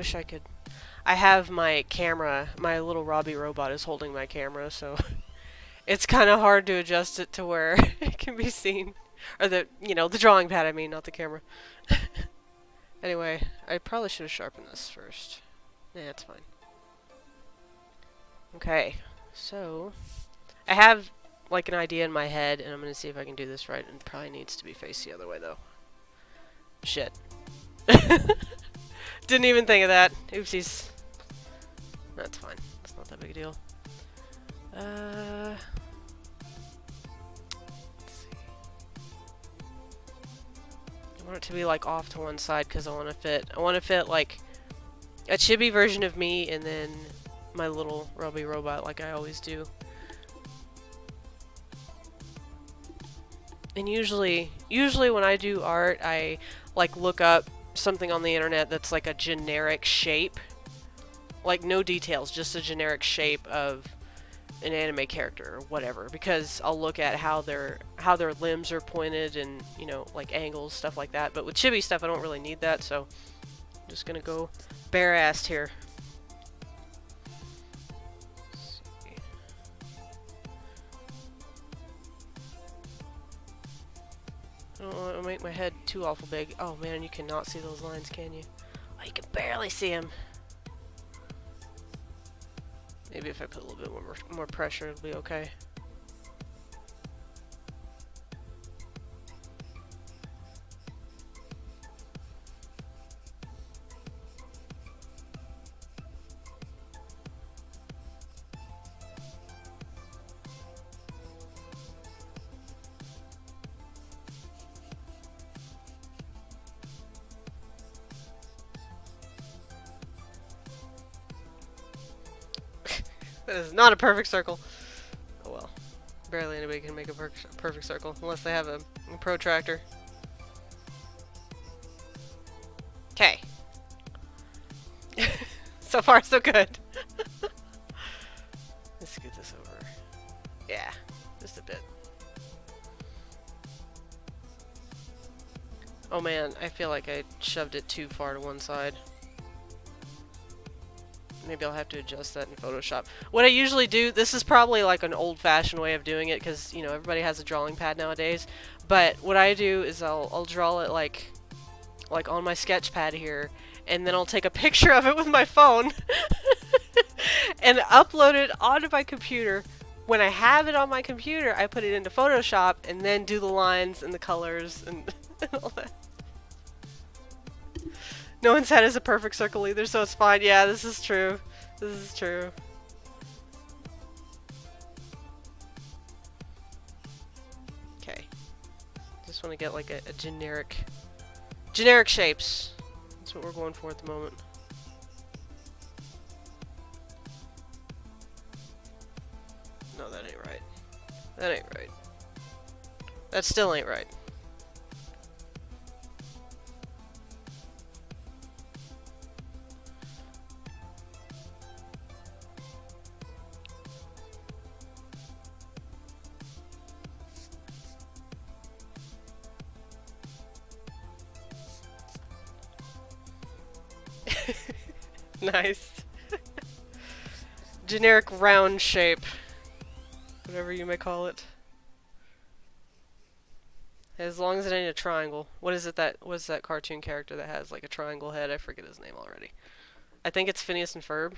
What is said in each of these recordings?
wish I could. I have my camera, my little Robbie robot is holding my camera, so it's kind of hard to adjust it to where it can be seen. Or the, the drawing pad, I mean, not the camera. Anyway, I probably should have sharpened this first. Nah, it's fine. Okay, so I have like an idea in my head, and I'm gonna see if I can do this right. And it probably needs to be faced the other way though. Shit. Didn't even think of that. Oopsies. That's fine. It's not that big a deal. Let's see. I want it to be like off to one side because I want to fit like a chibi version of me and then my little Robbie robot like I always do. And usually when I do art, I like look up something on the internet that's like a generic shape. Like no details, just a generic shape of an anime character or whatever, because I'll look at how their limbs are pointed and, like angles, stuff like that. But with chibi stuff, I don't really need that, so I'm just gonna go bare-assed here. I don't want to make my head too awful big. Oh man, you cannot see those lines, can you? Oh, you can barely see them. Maybe if I put a little bit more pressure, it'll be okay. That is not a perfect circle. Oh well. Barely anybody can make a perfect circle unless they have a protractor. Okay. So far, so good. Let's scoot this over. Yeah, just a bit. Oh man, I feel like I shoved it too far to one side. Maybe I'll have to adjust that in Photoshop. What I usually do, this is probably like an old-fashioned way of doing it because, everybody has a drawing pad nowadays. But what I do is I'll draw it like on my sketch pad here, and then I'll take a picture of it with my phone and upload it onto my computer. When I have it on my computer, I put it into Photoshop and then do the lines and the colors and all that. No one's head is a perfect circle either, so it's fine. Yeah, this is true. This is true. Okay. Just want to get like a generic shapes. That's what we're going for at the moment. No, that ain't right. That ain't right. That still ain't right. Nice. Generic round shape. Whatever you may call it. As long as it ain't a triangle. What is that cartoon character that has like a triangle head? I forget his name already. I think it's Phineas and Ferb.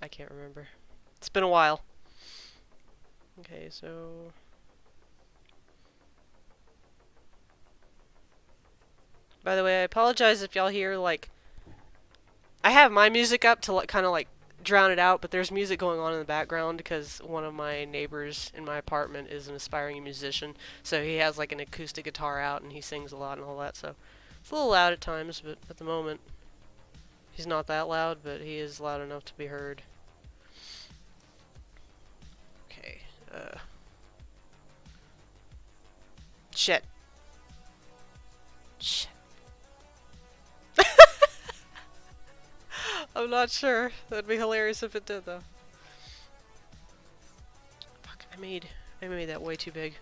I can't remember. It's been a while. Okay, so... By the way, I apologize if y'all hear, like... I have my music up to kind of, like, drown it out, but there's music going on in the background because one of my neighbors in my apartment is an aspiring musician, so he has, like, an acoustic guitar out, and he sings a lot and all that, so... It's a little loud at times, but at the moment... He's not that loud, but he is loud enough to be heard. Okay, Shit. Shit. I'm not sure. That'd be hilarious if it did, though. Fuck, I made that way too big.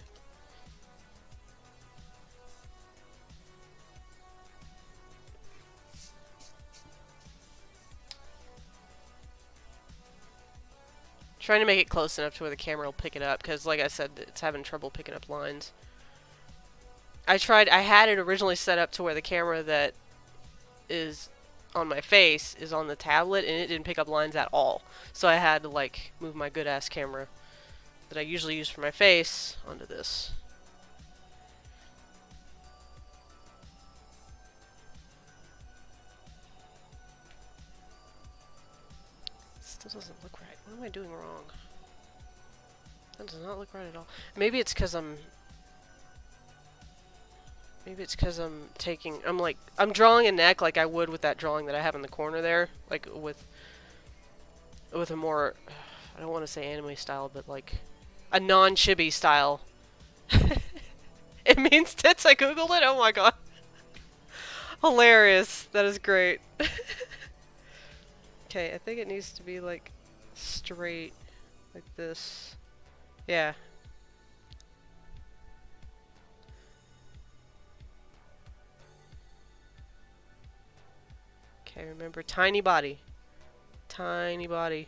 Trying to make it close enough to where the camera will pick it up, because like I said, it's having trouble picking up lines. I had it originally set up to where the camera that is on my face is on the tablet, and it didn't pick up lines at all. So I had to, like, move my good-ass camera that I usually use for my face onto this. Still doesn't look right. What am I doing wrong? That does not look right at all. Maybe it's because I'm I'm drawing a neck like I would with that drawing that I have in the corner there, like with a more, I don't want to say anime style, but like a non-chibi style. It means tits. I googled it. Oh my god. Hilarious. That is great. Okay, I think it needs to be like straight like this. Yeah. Okay, remember, tiny body. Tiny body.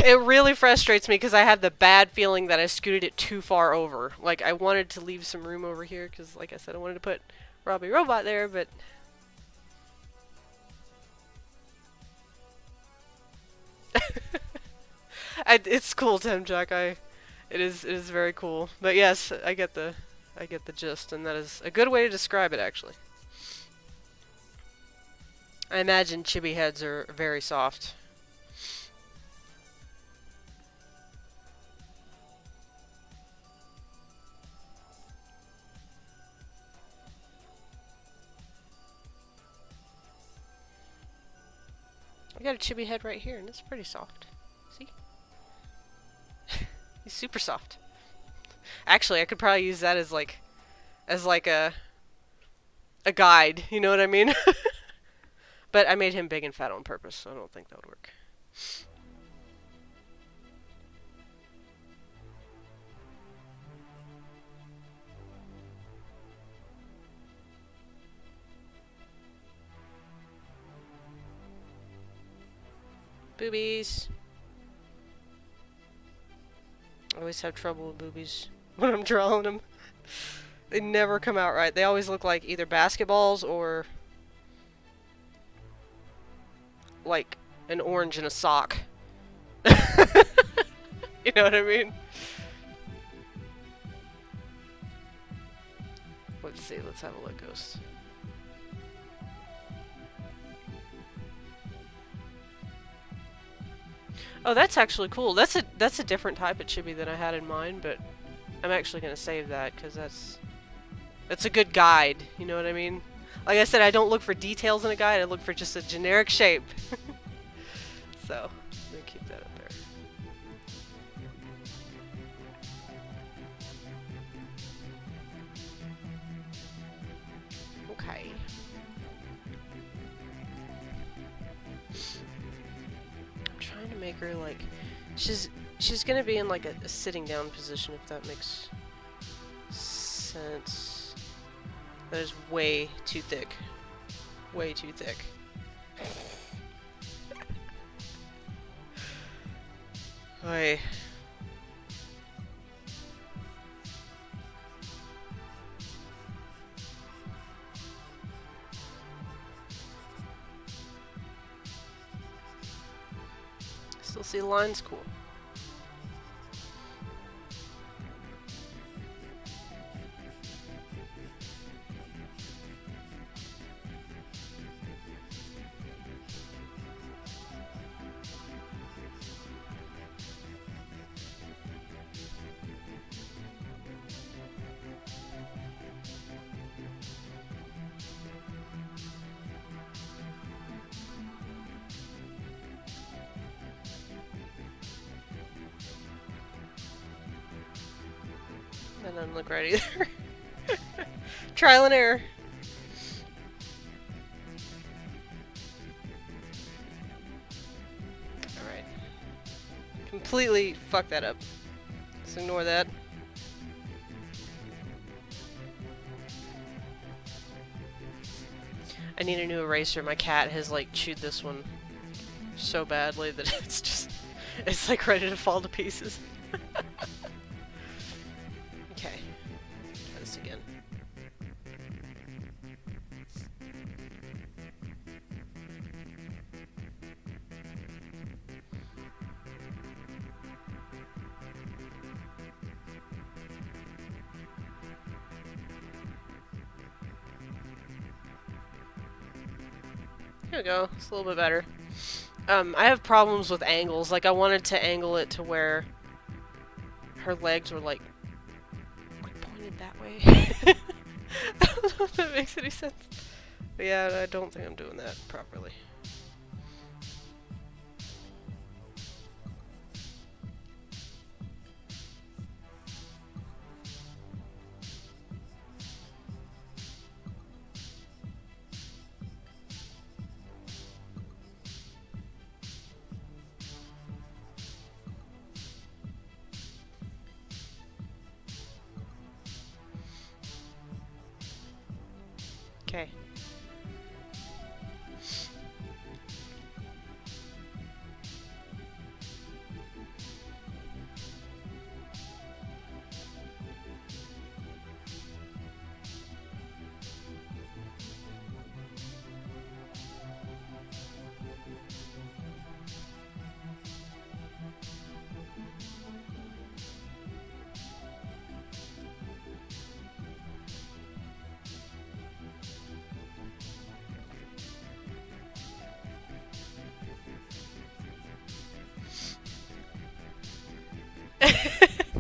It really frustrates me because I have the bad feeling that I scooted it too far over. Like, I wanted to leave some room over here because, like I said, I wanted to put Robbie Robot there, but... it's cool, Tim Jack. It is very cool. But yes, I get the gist, and that is a good way to describe it, actually. I imagine chibi heads are very soft. I got a chibi head right here, and it's pretty soft. See? He's super soft. Actually, I could probably use that as like a guide. You know what I mean? But I made him big and fat on purpose, so I don't think that would work. Boobies. I always have trouble with boobies when I'm drawing them. They never come out right. They always look like either basketballs or like an orange in a sock. You know what I mean? Let's see. Let's have a look, Ghost. Oh, that's actually cool. That's a different type of chibi than I had in mind, but I'm actually gonna save that because that's a good guide. You know what I mean? Like I said, I don't look for details in a guide. I look for just a generic shape. So I'm gonna keep that up there. Okay. Trying to make her like she's gonna be in like a sitting down position, if that makes sense. That is way too thick. Way too thick. Oy. Still see the lines cool. That doesn't look right either. Trial and error. completely fucked that up. Let's ignore that. I need a new eraser. My cat has like chewed this one so badly that it's just, it's like ready to fall to pieces. Okay, try this again. There we go, it's a little bit better. I have problems with angles. Like, I wanted to angle it to where her legs were like pointed that way. I don't know if that makes any sense. But yeah, I don't think I'm doing that properly. Okay.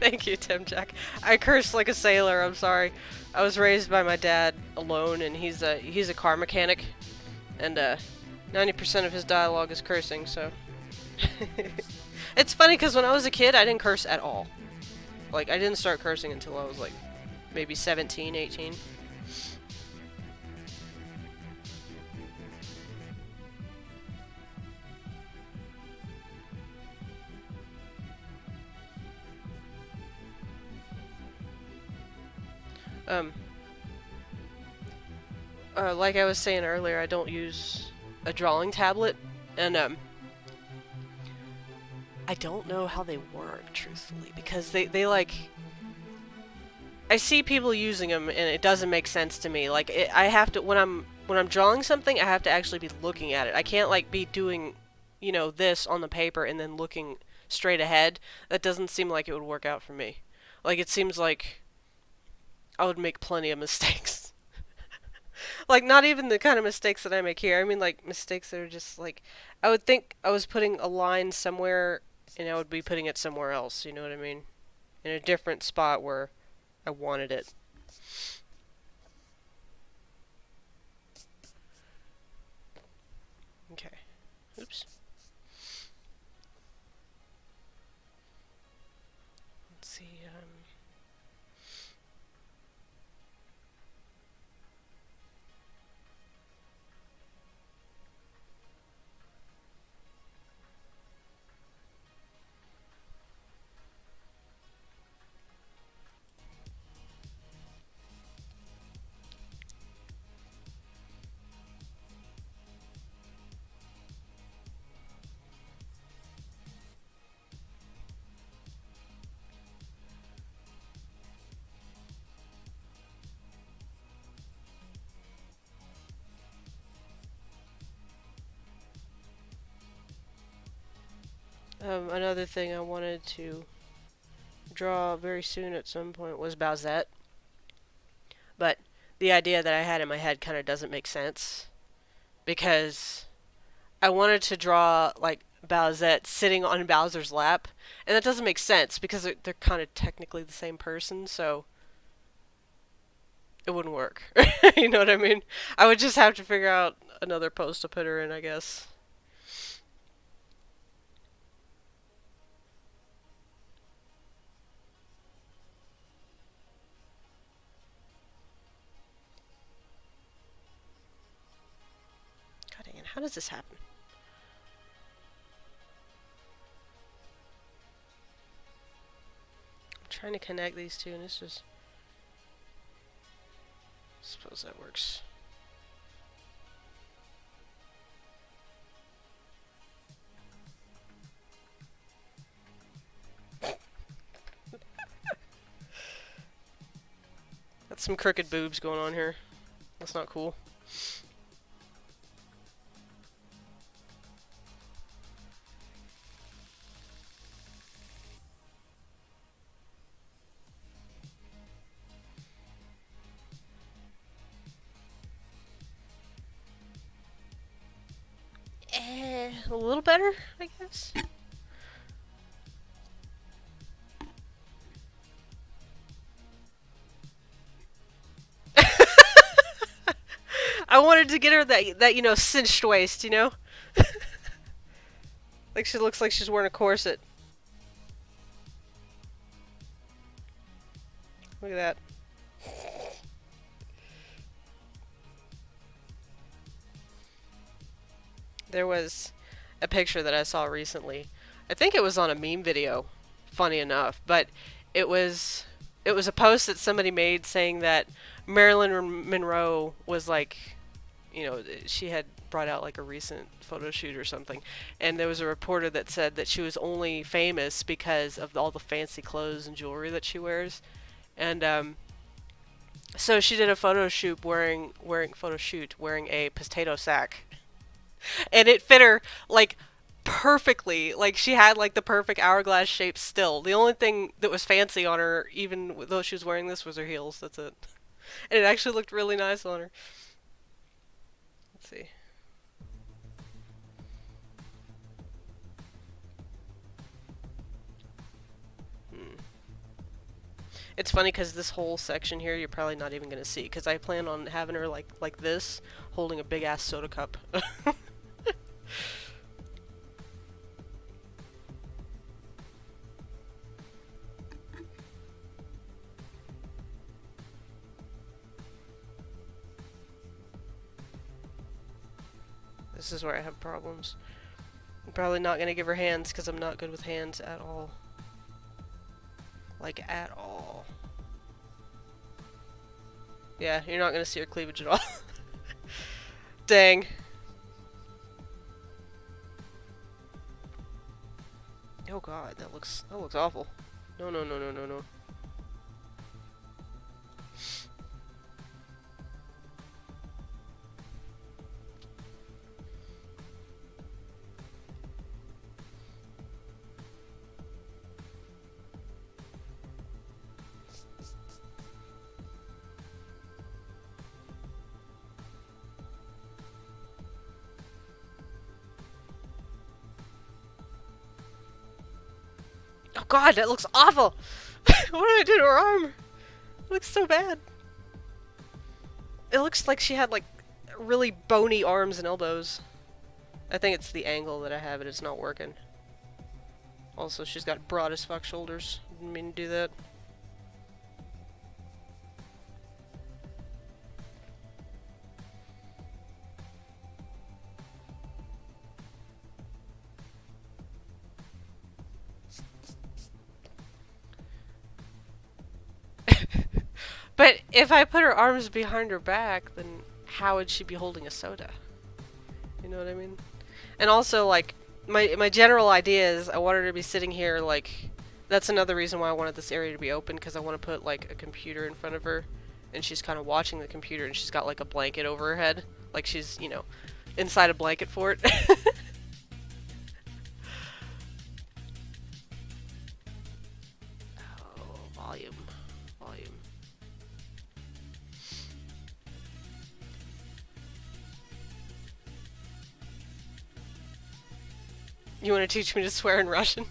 Thank you, Tim Jack. I curse like a sailor, I'm sorry. I was raised by my dad alone, and he's a car mechanic, and 90% of his dialogue is cursing, so... It's funny, because when I was a kid, I didn't curse at all. Like, I didn't start cursing until I was, like, maybe 17, 18. Like I was saying earlier, I don't use a drawing tablet, and, I don't know how they work, truthfully, because they like... I see people using them, and it doesn't make sense to me. Like, I have to, when I'm drawing something, I have to actually be looking at it. I can't, like, be doing, you know, this on the paper and then looking straight ahead. That doesn't seem like it would work out for me. Like, it seems like I would make plenty of mistakes. Like, not even the kind of mistakes that I make here. I mean, like, mistakes that are just, like... I would think I was putting a line somewhere, and I would be putting it somewhere else, you know what I mean? In a different spot where I wanted it. Okay. Oops. Let's see, another thing I wanted to draw very soon at some point was Bowsette. But the idea that I had in my head kind of doesn't make sense. Because I wanted to draw, like, Bowsette sitting on Bowser's lap. And that doesn't make sense because they're kind of technically the same person, so it wouldn't work. You know what I mean? I would just have to figure out another pose to put her in, I guess. God dang it, how does this happen? trying to connect these two, and it's just... Suppose that works. That's some crooked boobs going on here. That's not cool. A little better, I guess. I wanted to get her that you know, cinched waist, you know? Like she looks like she's wearing a corset. Look at that. There was a picture that I saw recently. I think it was on a meme video, funny enough, but it was a post that somebody made saying that Marilyn Monroe was like, you know, she had brought out like a recent photo shoot or something, and there was a reporter that said that she was only famous because of all the fancy clothes and jewelry that she wears, and so she did a photo shoot wearing a potato sack, and it fit her like perfectly. Like she had like the perfect hourglass shape still. The only thing that was fancy on her, even though she was wearing this, was her heels. That's it. And it actually looked really nice on her. Let's see. It's funny because this whole section here you're probably not even going to see, because I plan on having her like this, holding a big ass soda cup. This is where I have problems. I'm probably not going to give her hands because I'm not good with hands at all. Like, at all. Yeah, you're not going to see her cleavage at all. Dang. Oh god, that looks awful. No, no, no, no, no, no. Oh god, that looks awful! What did I do to her arm? It looks so bad. It looks like she had like really bony arms and elbows. I think it's the angle that I have it, it's not working. Also, she's got broad as fuck shoulders. Didn't mean to do that. But if I put her arms behind her back, then how would she be holding a soda? You know what I mean? And also, like, my general idea is I want her to be sitting here, like, that's another reason why I wanted this area to be open, because I want to put, like, a computer in front of her, and she's kind of watching the computer, and she's got, like, a blanket over her head. Like, she's, you know, inside a blanket fort. Oh, volume. Volume. You want to teach me to swear in Russian?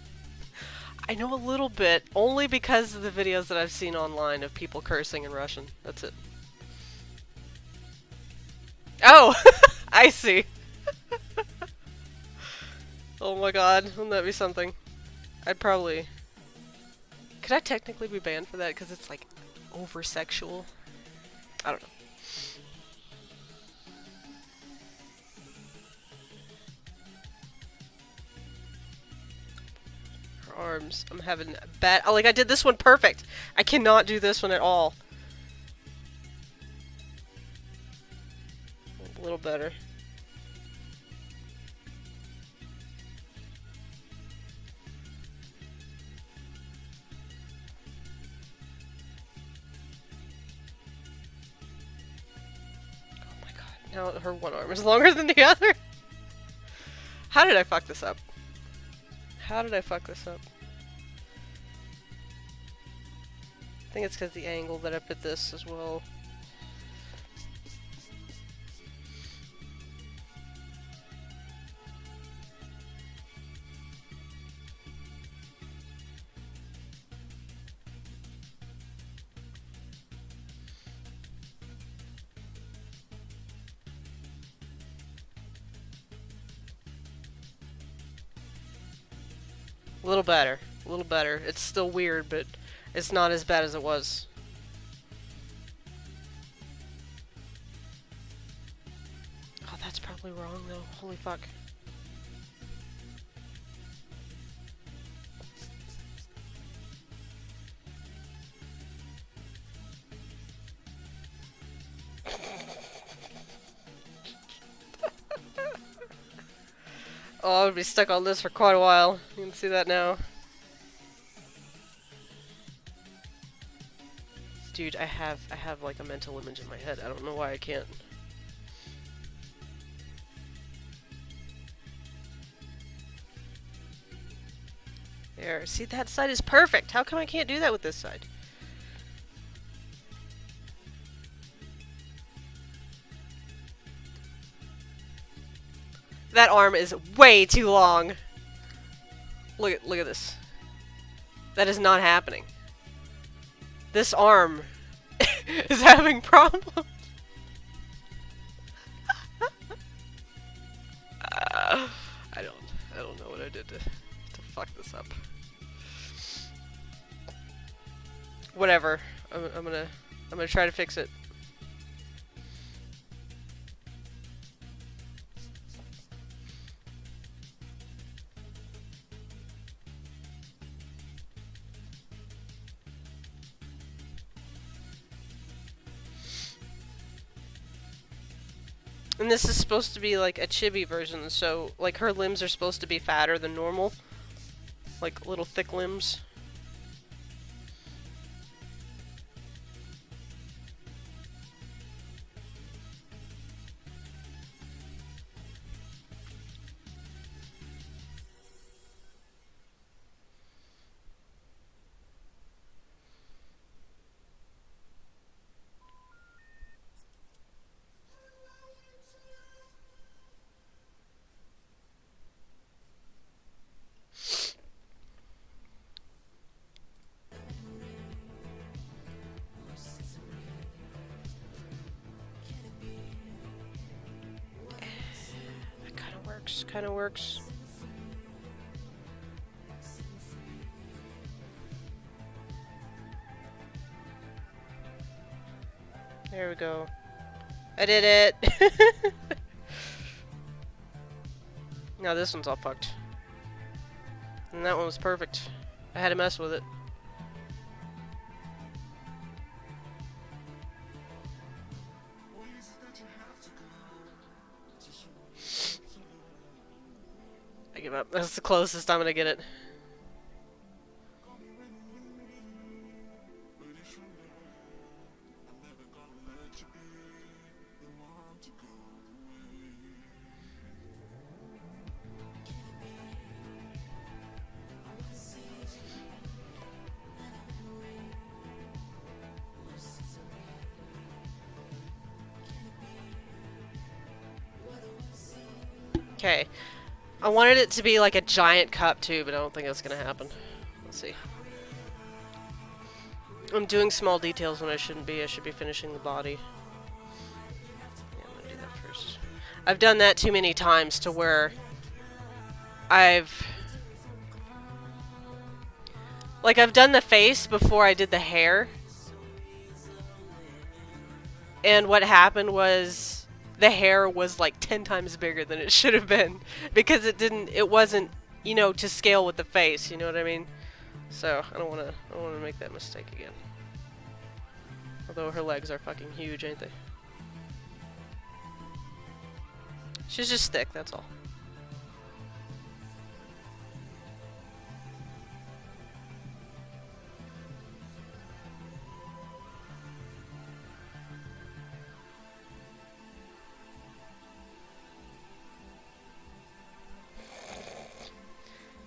I know a little bit, only because of the videos that I've seen online of people cursing in Russian. That's it. Oh! I see. Oh my god, wouldn't that be something? I'd probably... Could I technically be banned for that? Because it's like over-sexual? I don't know. Her arms. I'm having bad. Like, I did this one perfect. I cannot do this one at all. A little better. Oh my god. Now her one arm is longer than the other. How did I fuck this up? How did I fuck this up? I think it's because the angle that I put this as well. A little better. A little better. It's still weird, but it's not as bad as it was. Oh, that's probably wrong, though. Holy fuck. Oh, I'll be stuck on this for quite a while. You can see that now. Dude, I have like a mental image in my head. I don't know why I can't. There. See, that side is perfect. How come I can't do that with this side? That arm is way too long. Look at this. That is not happening. This arm is having problems. I don't know what I did to fuck this up. Whatever. I'm gonna try to fix it. And this is supposed to be like a chibi version, so like her limbs are supposed to be fatter than normal. Like little thick limbs. Kind of works. There we go. I did it! Now this one's all fucked. And that one was perfect. I had to mess with it. I give up. That's the closest I'm gonna get it. Okay. I wanted it to be like a giant cup too, but I don't think that's gonna happen. Let's see. I'm doing small details when I shouldn't be. I should be finishing the body. Yeah, I'm gonna do that first. I've done that too many times to where I've done the face before I did the hair. And what happened was the hair was like 10 times bigger than it should have been because it wasn't, you know, to scale with the face, you know what I mean? So, I don't wanna make that mistake again. Although her legs are fucking huge, ain't they? She's just thick, that's all.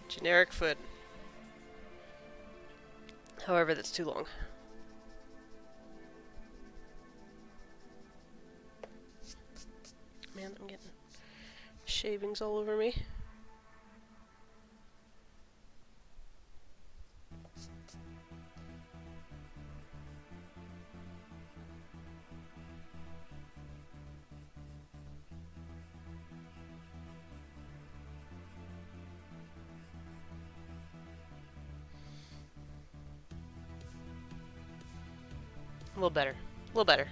Generic foot. However, that's too long. Man, I'm getting shavings all over me. A little better. A little better.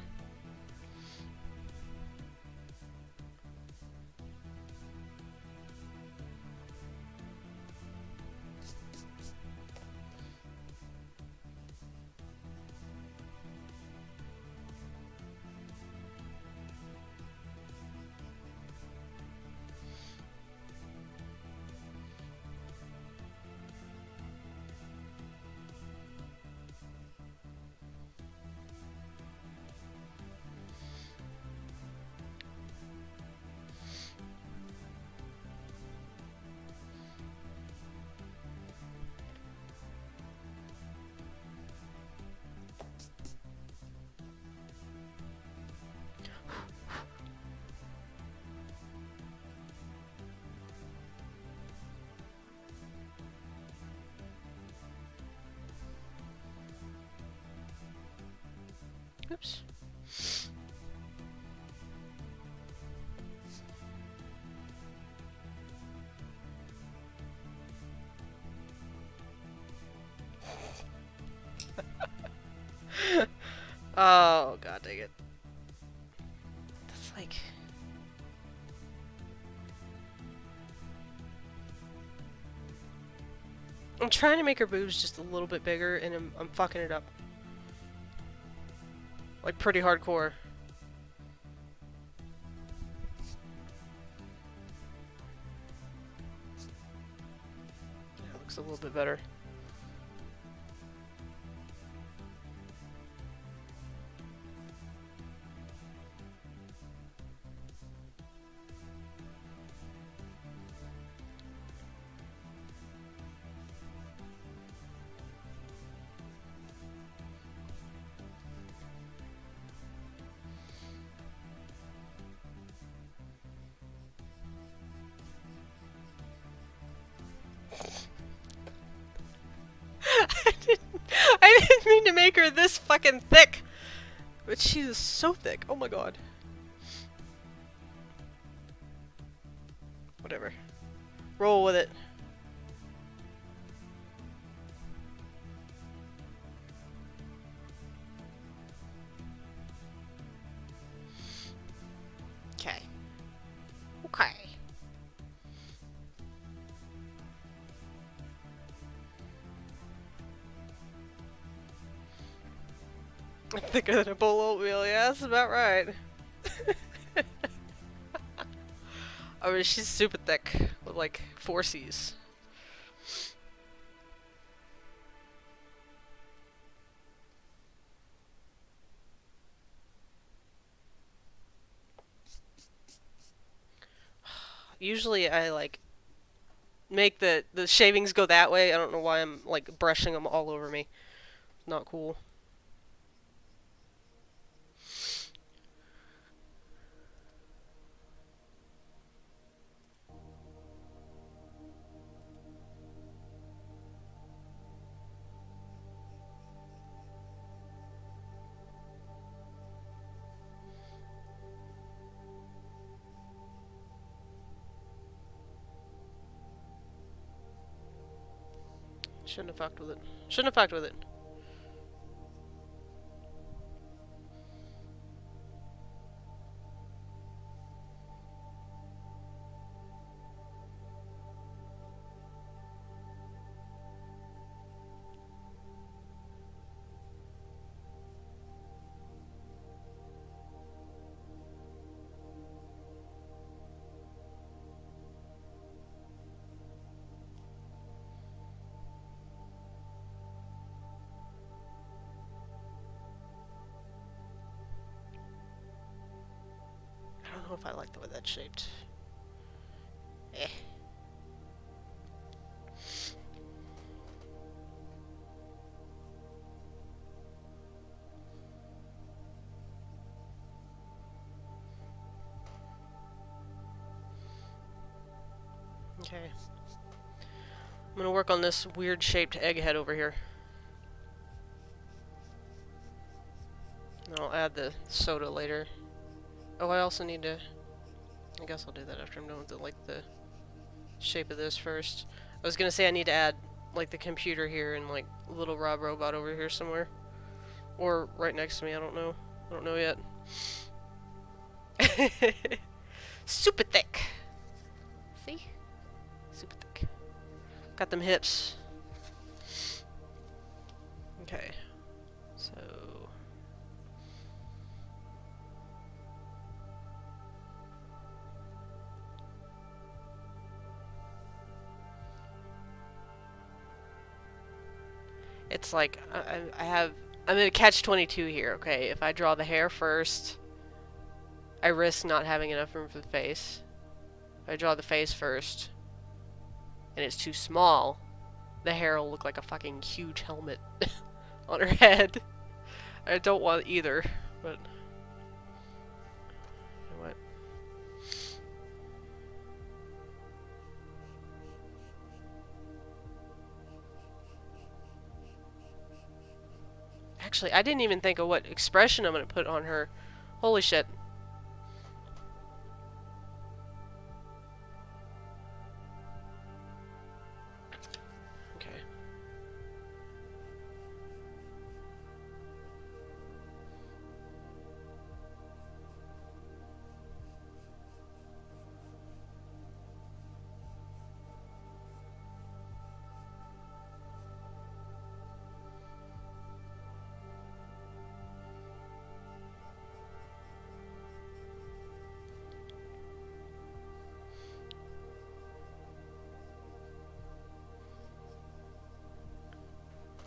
Oops. Oh, god dang it. That's like... I'm trying to make her boobs just a little bit bigger, and I'm fucking it up. Like, pretty hardcore. That looks a little bit better. I didn't mean to make her this fucking thick! But she is so thick, oh my god. Whatever. Roll with it. Okay. Okay. Thicker than a bowl of oatmeal, yeah, that's about right. I mean, she's super thick, with like 4 C's. Usually I like make the shavings go that way. I don't know why I'm like brushing them all over me. Not cool. Shouldn't have fucked with it. Shouldn't have fucked with it. if I like the way that's shaped. Eh. Okay. I'm gonna work on this weird shaped egghead over here. And I'll add the soda later. Oh, I also need to... I guess I'll do that after I'm done with the shape of this first. I was gonna say I need to add like the computer here and like little Rob robot over here somewhere. Or right next to me, I don't know. I don't know yet. Super thick. See? Super thick. Got them hips. Okay. So... It's like, I'm in a catch-22 here, okay? If I draw the hair first, I risk not having enough room for the face. If I draw the face first, and it's too small, the hair will look like a fucking huge helmet on her head. I don't want either, but... You know what? Actually, I didn't even think of what expression I'm gonna put on her. Holy shit. Okay.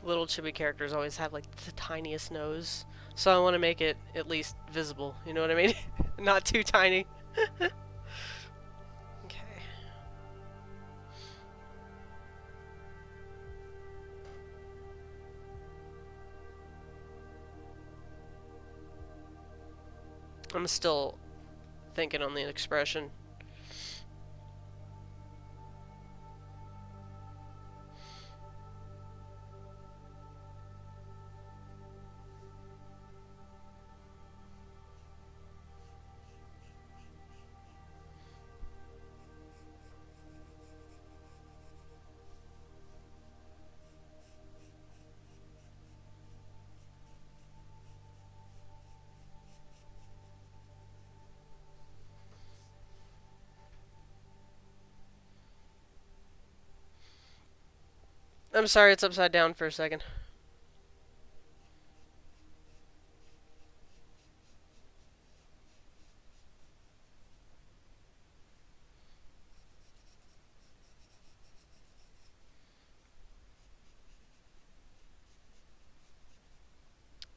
Little chibi characters always have like the tiniest nose, so I want to make it at least visible, you know what I mean? Not too tiny. Okay. I'm still thinking on the expression. I'm sorry it's upside down for a second.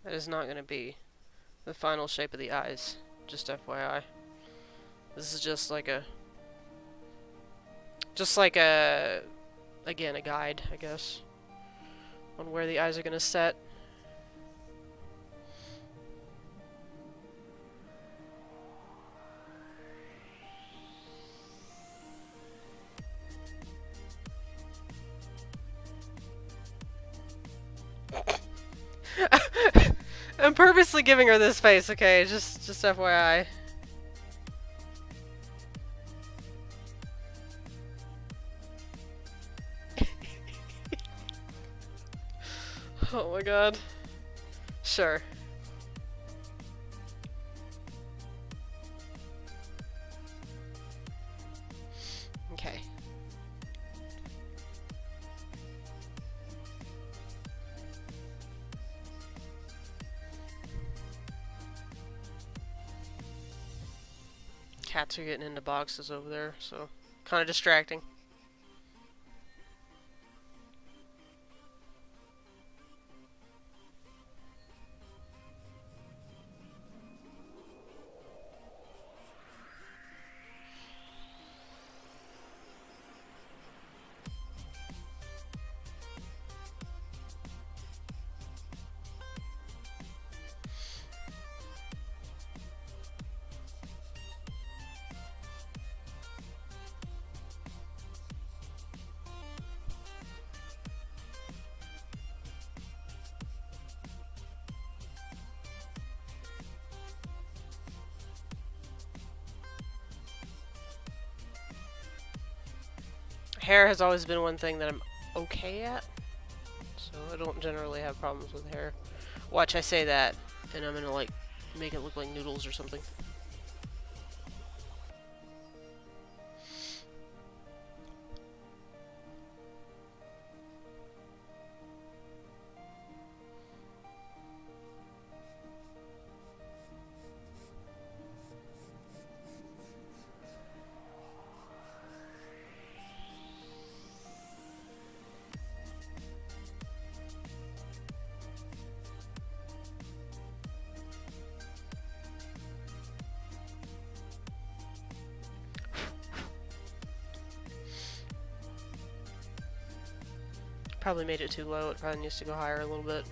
That is not going to be the final shape of the eyes, just FYI. This is just like a... again, a guide, I guess, on where the eyes are going to set. I'm purposely giving her this face, okay? Just FYI. Oh my god. Sure. Okay. Cats are getting into boxes over there, so kind of distracting. Hair has always been one thing that I'm okay at, so I don't generally have problems with hair. Watch, I say that, and I'm gonna like make it look like noodles or something. Probably made it too low. It probably needs to go higher a little bit.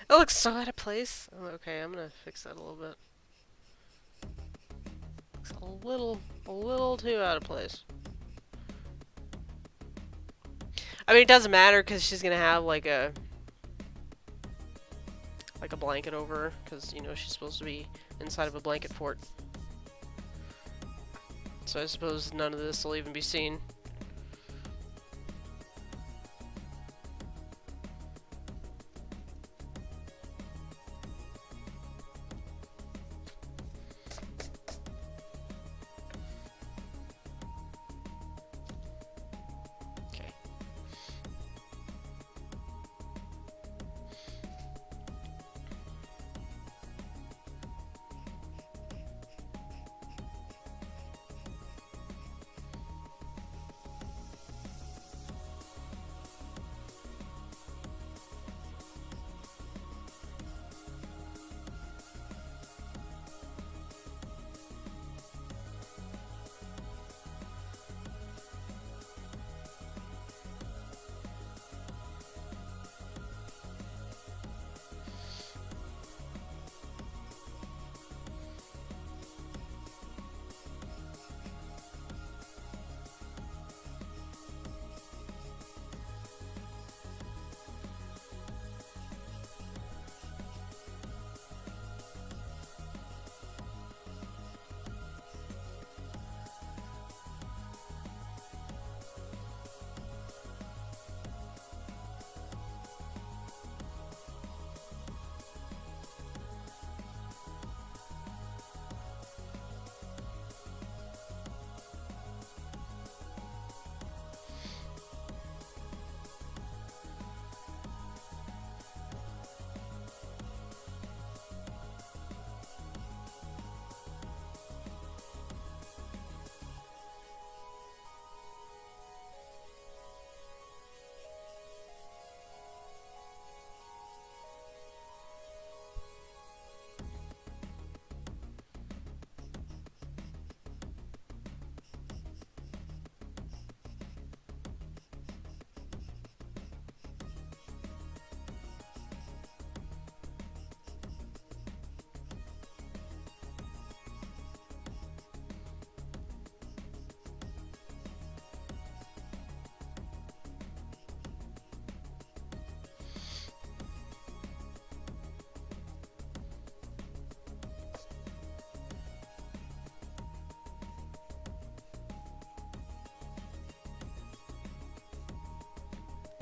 It looks so out of place. Oh, okay, I'm gonna fix that a little bit. Looks a little too out of place. I mean, it doesn't matter because she's gonna have like a blanket over her, because you know she's supposed to be inside of a blanket fort. So I suppose none of this will even be seen.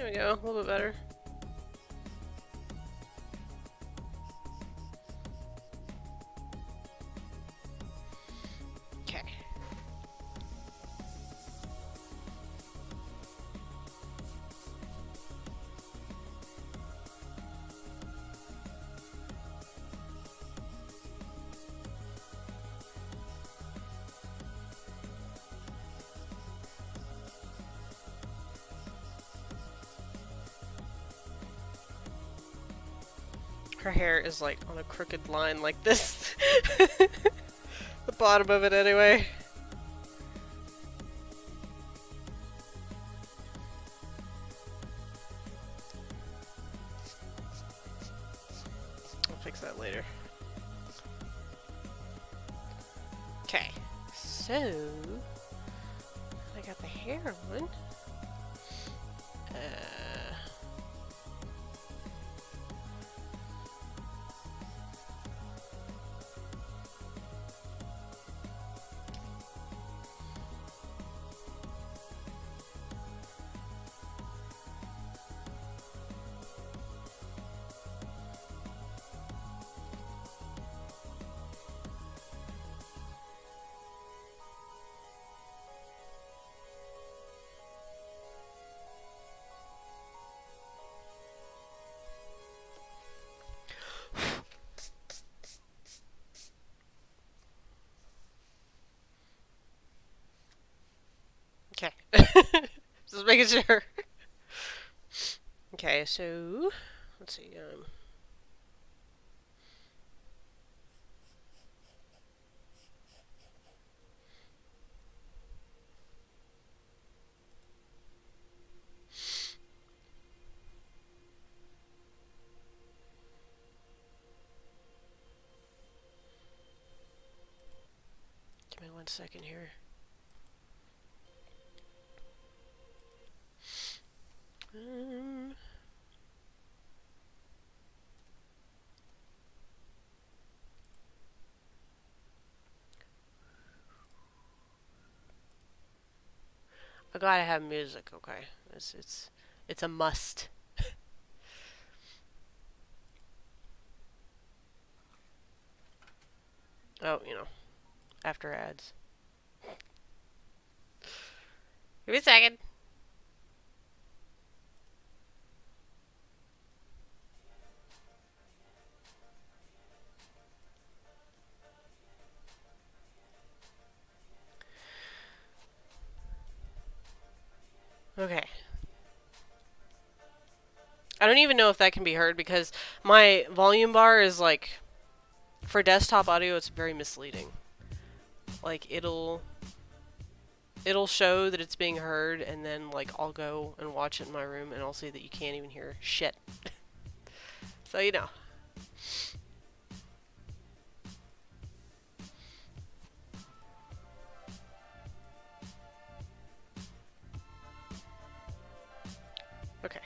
There we go, a little bit better. Okay. Her hair is like on a crooked line like this. The bottom of it anyway. I'll fix that later. Okay, so I got the hair one. Okay. Just making sure. Okay, so let's see. Give me 1 second here. I gotta have music, okay? It's a must. Oh, you know, after ads. Give me a second. Okay. I don't even know if that can be heard because my volume bar is like, for desktop audio, it's very misleading. Like it'll show that it's being heard, and then like I'll go and watch it in my room, and I'll see that you can't even hear shit. So you know. Okay.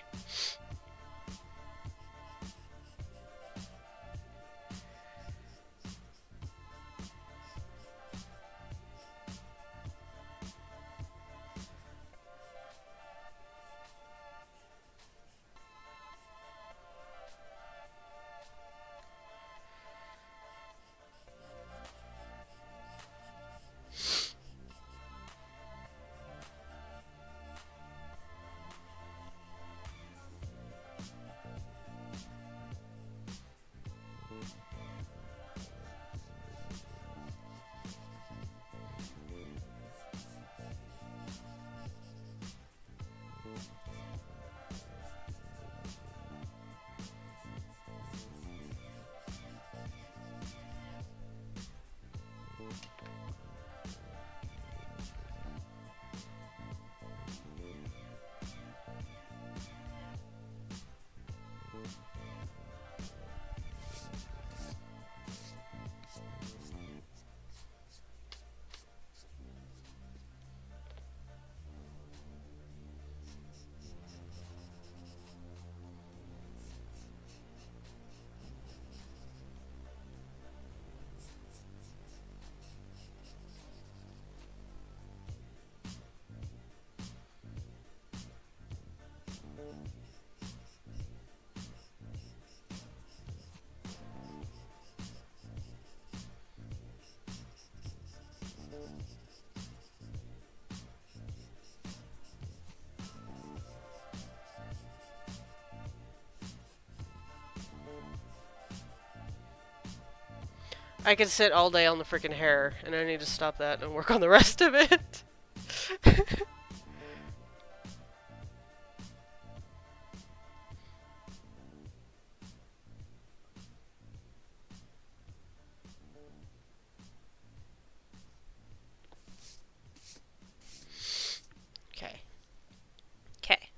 I could sit all day on the freaking hair, and I need to stop that and work on the rest of it. Okay. Okay.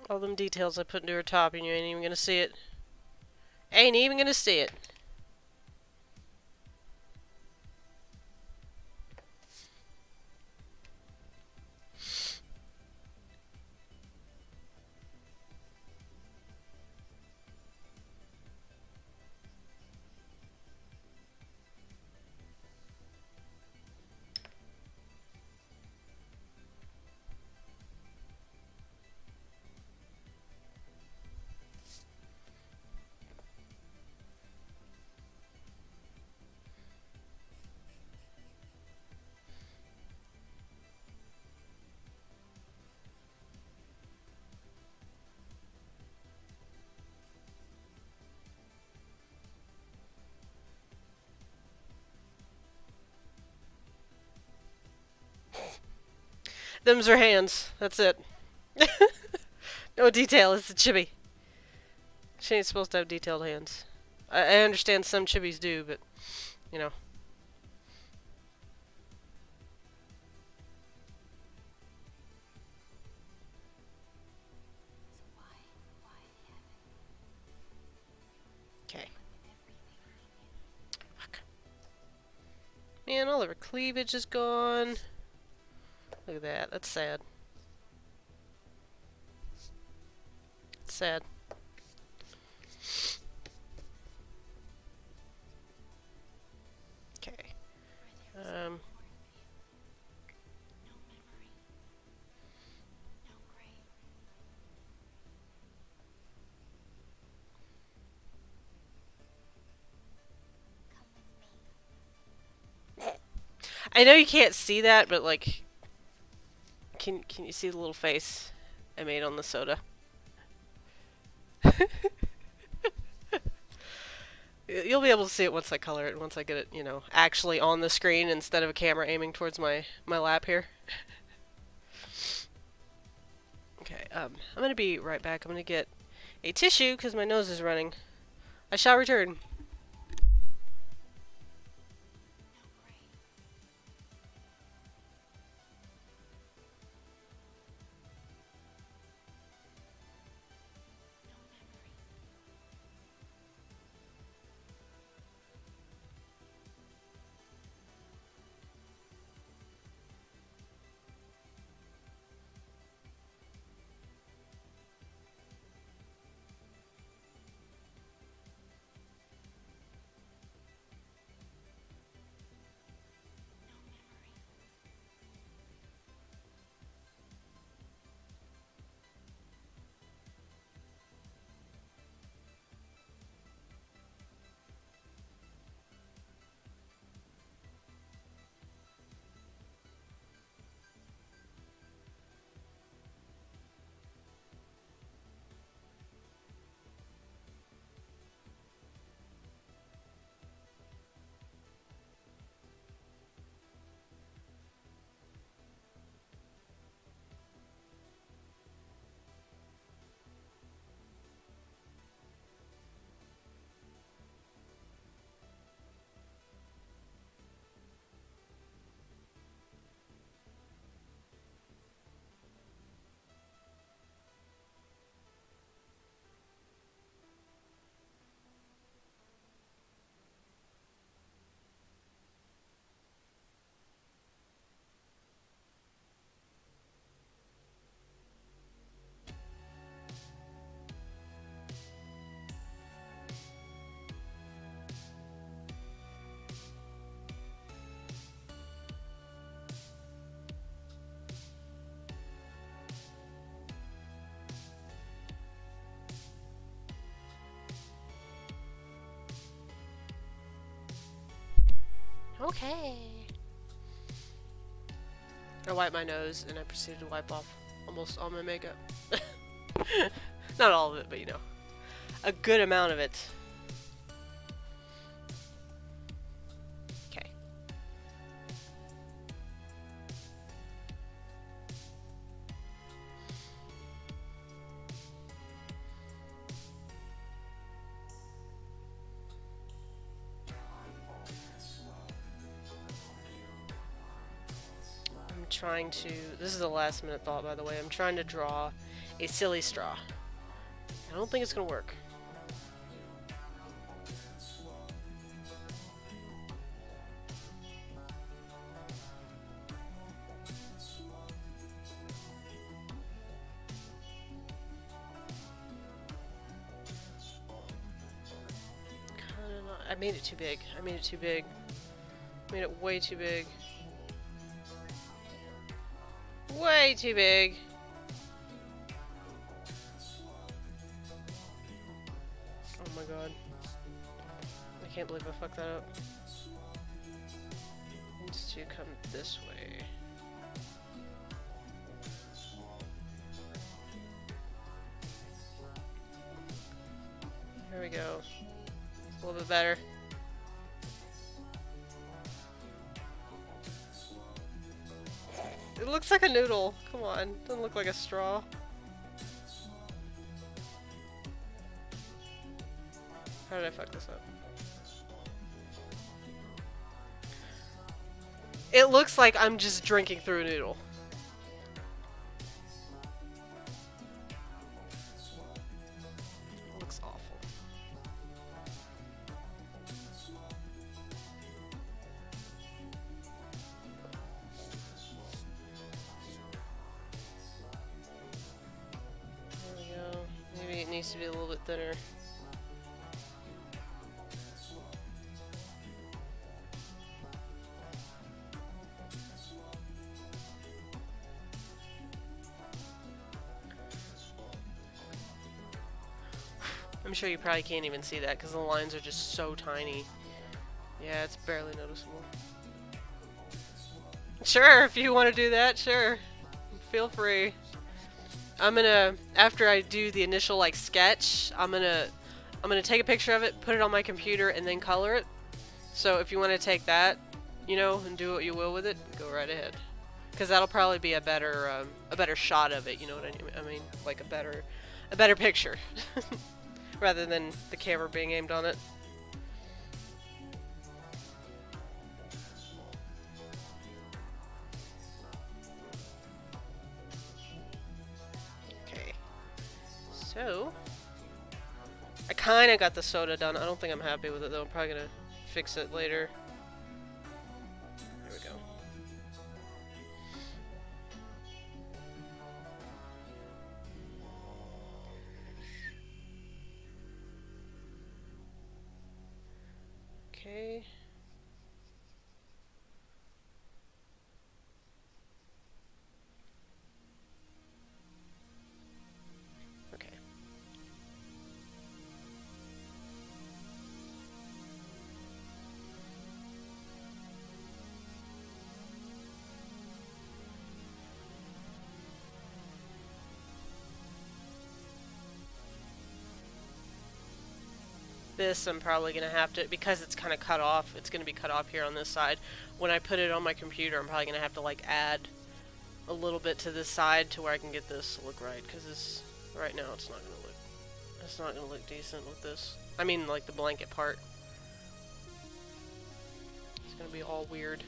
All them details I put into her top, and you ain't even gonna see it. Ain't even gonna see it. Them's her hands. That's it. No detail. It's a chibi. She ain't supposed to have detailed hands. I understand some chibis do, but, you know. Okay. Fuck. Man, all of her cleavage is gone. Look at that. That's sad. It's sad. Okay. I know you can't see that, but like, can you see the little face I made on the soda? You'll be able to see it once I color it, once I get it, you know, actually on the screen instead of a camera aiming towards my lap here. Okay, I'm gonna be right back. I'm gonna get a tissue because my nose is running. I shall return. Okay. I wiped my nose and I proceeded to wipe off almost all my makeup. Not all of it, but you know, a good amount of it. Okay. I'm trying to, this is a last minute thought by the way, I'm trying to draw a silly straw. I don't think it's gonna work. Kinda not, I made it too big. I made it too big. I made it way too big. Way too big. Oh my god. I can't believe I fucked that up. It needs to come this way. There we go. It's a little bit better. It looks like a noodle. Come on. Doesn't look like a straw. How did I fuck this up? It looks like I'm just drinking through a noodle. It looks awful. There we go. Maybe it needs to be a little bit thinner. I'm sure you probably can't even see that because the lines are just so tiny. Yeah, it's barely noticeable. Sure, if you want to do that, sure. Feel free. I'm gonna, after I do the initial like sketch, I'm gonna take a picture of it, put it on my computer, and then color it. So if you want to take that, you know, and do what you will with it, go right ahead. Because that'll probably be a better shot of it. You know what I mean? Like a better picture. Rather than the camera being aimed on it. Okay. So, I kinda got the soda done. I don't think I'm happy with it though. I'm probably gonna fix it later. There we go. Okay. Okay. This I'm probably gonna have to, because it's kind of cut off, it's gonna be cut off here on this side. When I put it on my computer, I'm probably gonna have to like add a little bit to this side to where I can get this to look right, because this right now it's not gonna look decent with this. I mean like the blanket part. It's gonna be all weird.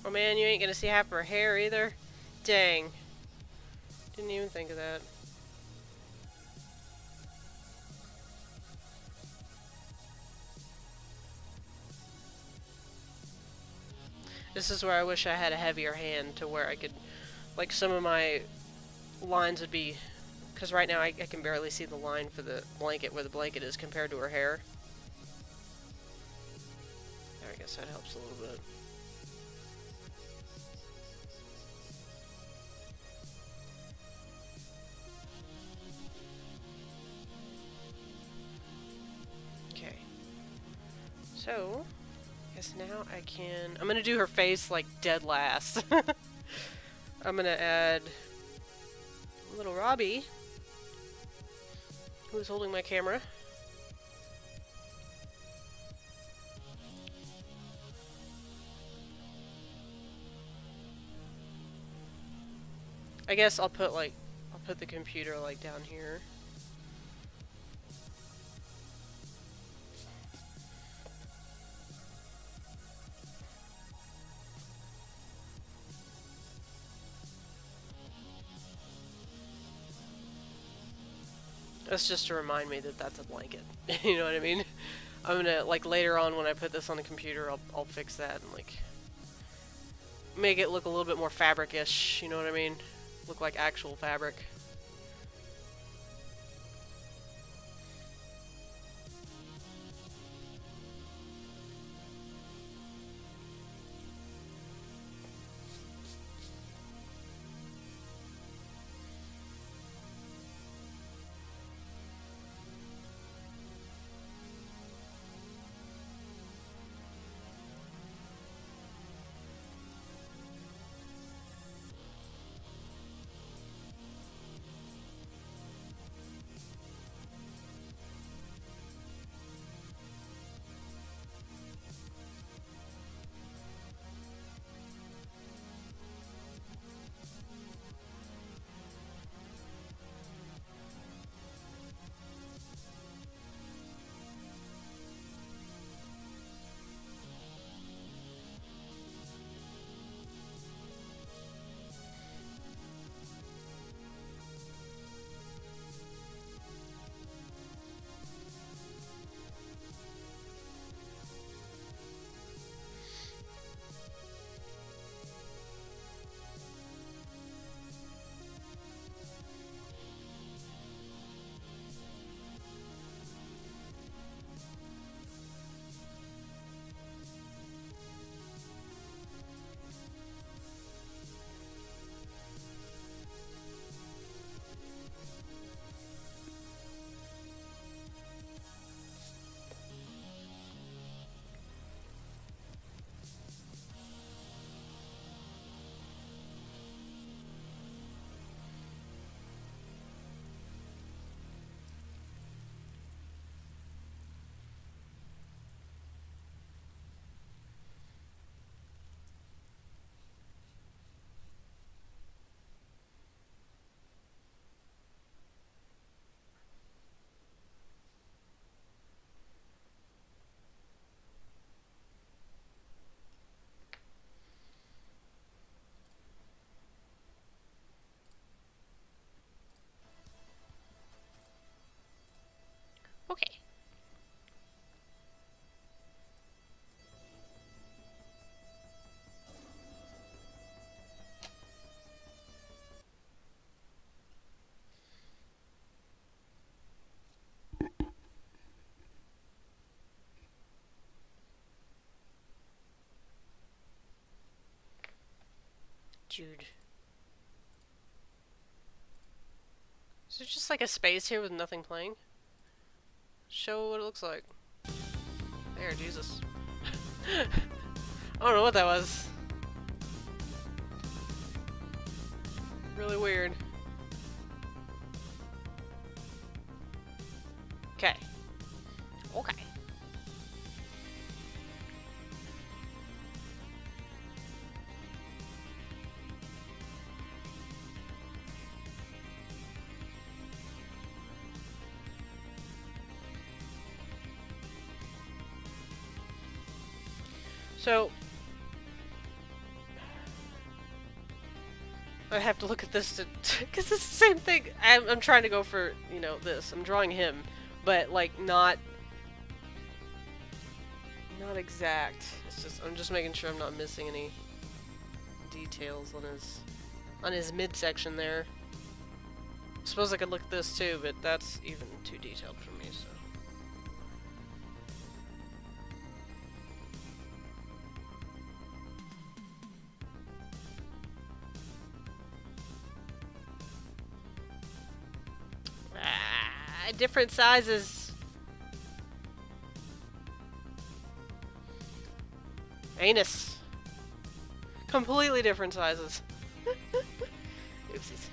Oh man, you ain't gonna see half her hair either? Dang. Didn't even think of that. This is where I wish I had a heavier hand to where I could like some of my lines would be, because right now I can barely see the line for the blanket where the blanket is compared to her hair. I guess that helps a little bit. Okay. So, I guess now I can... I'm gonna do her face, like, dead last. I'm gonna add little Robbie, who's holding my camera. I guess I'll put the computer like down here. That's just to remind me that that's a blanket. You know what I mean? I'm gonna, like, later on when I put this on the computer, I'll fix that and, like, make it look a little bit more fabric-ish, you know what I mean? Look like actual fabric. Okay. Jude. Is there just like a space here with nothing playing? Show what it looks like. There, Jesus. I don't know what that was. Really weird. Okay. Okay. So, I have to look at this to, because it's the same thing. I'm trying to go for, you know, this. I'm drawing him, but like not exact. It's just I'm just making sure I'm not missing any details on his on his midsection there. Suppose I could look at this too, but that's even too detailed for me, so. Ah, different sizes. Anus. Completely different sizes. Oopsies.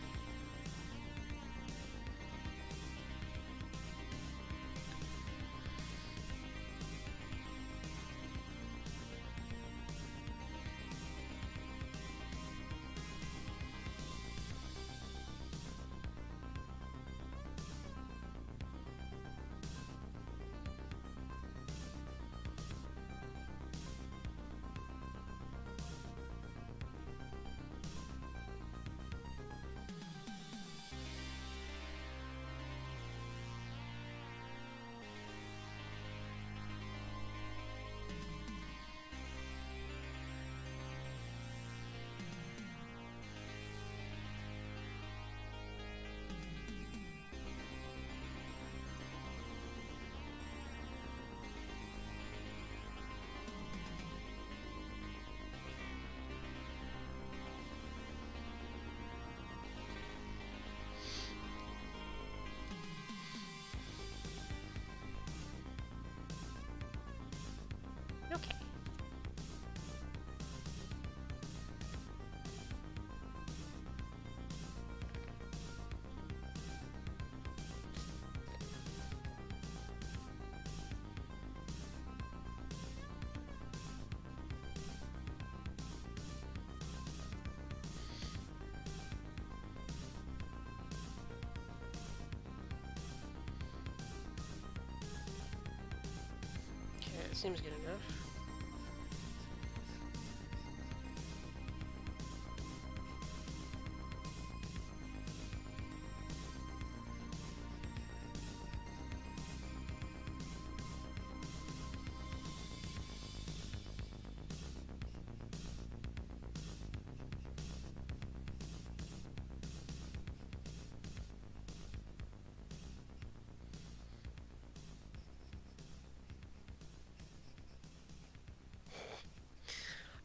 Okay. Okay, it seems good enough.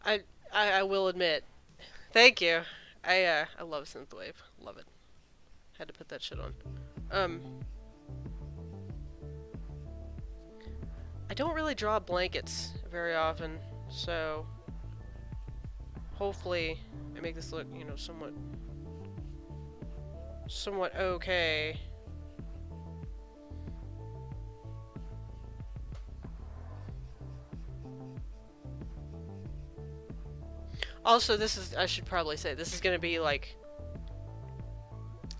I I will admit. Thank you. I love synthwave. Love it. Had to put that shit on. Um I don't really draw blankets very often, so hopefully I make this look, you know, somewhat okay. Also, this is, I should probably say, this is gonna be like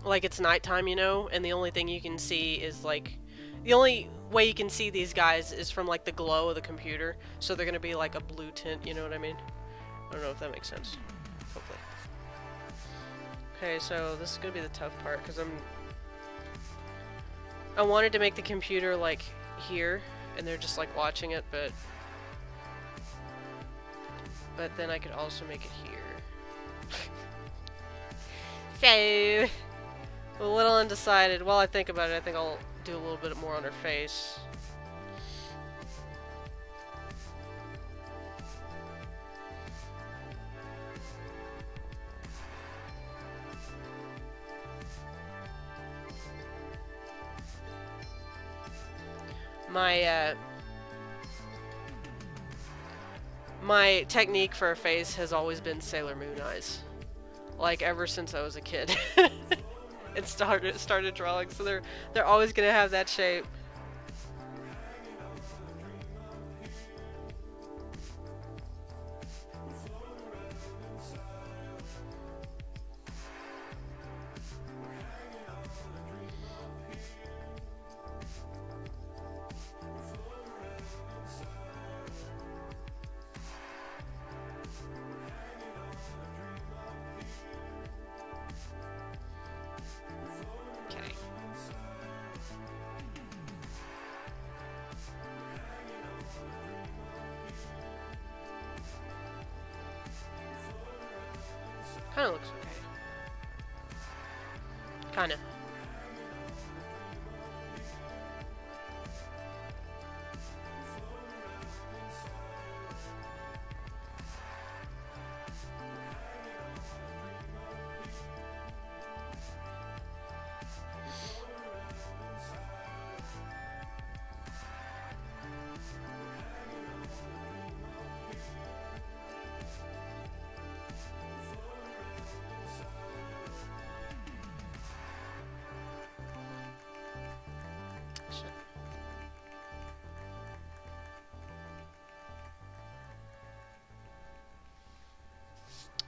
it's nighttime, you know, and the only thing you can see is like, the only way you can see these guys is from like the glow of the computer, so they're gonna be like a blue tint, you know what I mean? I don't know if that makes sense. Hopefully. Okay, so this is gonna be the tough part, because I wanted to make the computer like here, and they're just like watching it, but then I could also make it here. So, a little undecided. While I think about it, I think I'll do a little bit more on her face. My technique for a face has always been Sailor Moon eyes. Like, ever since I was a kid. And started drawing, so they're always gonna have that shape. Kind of looks okay. Kinda.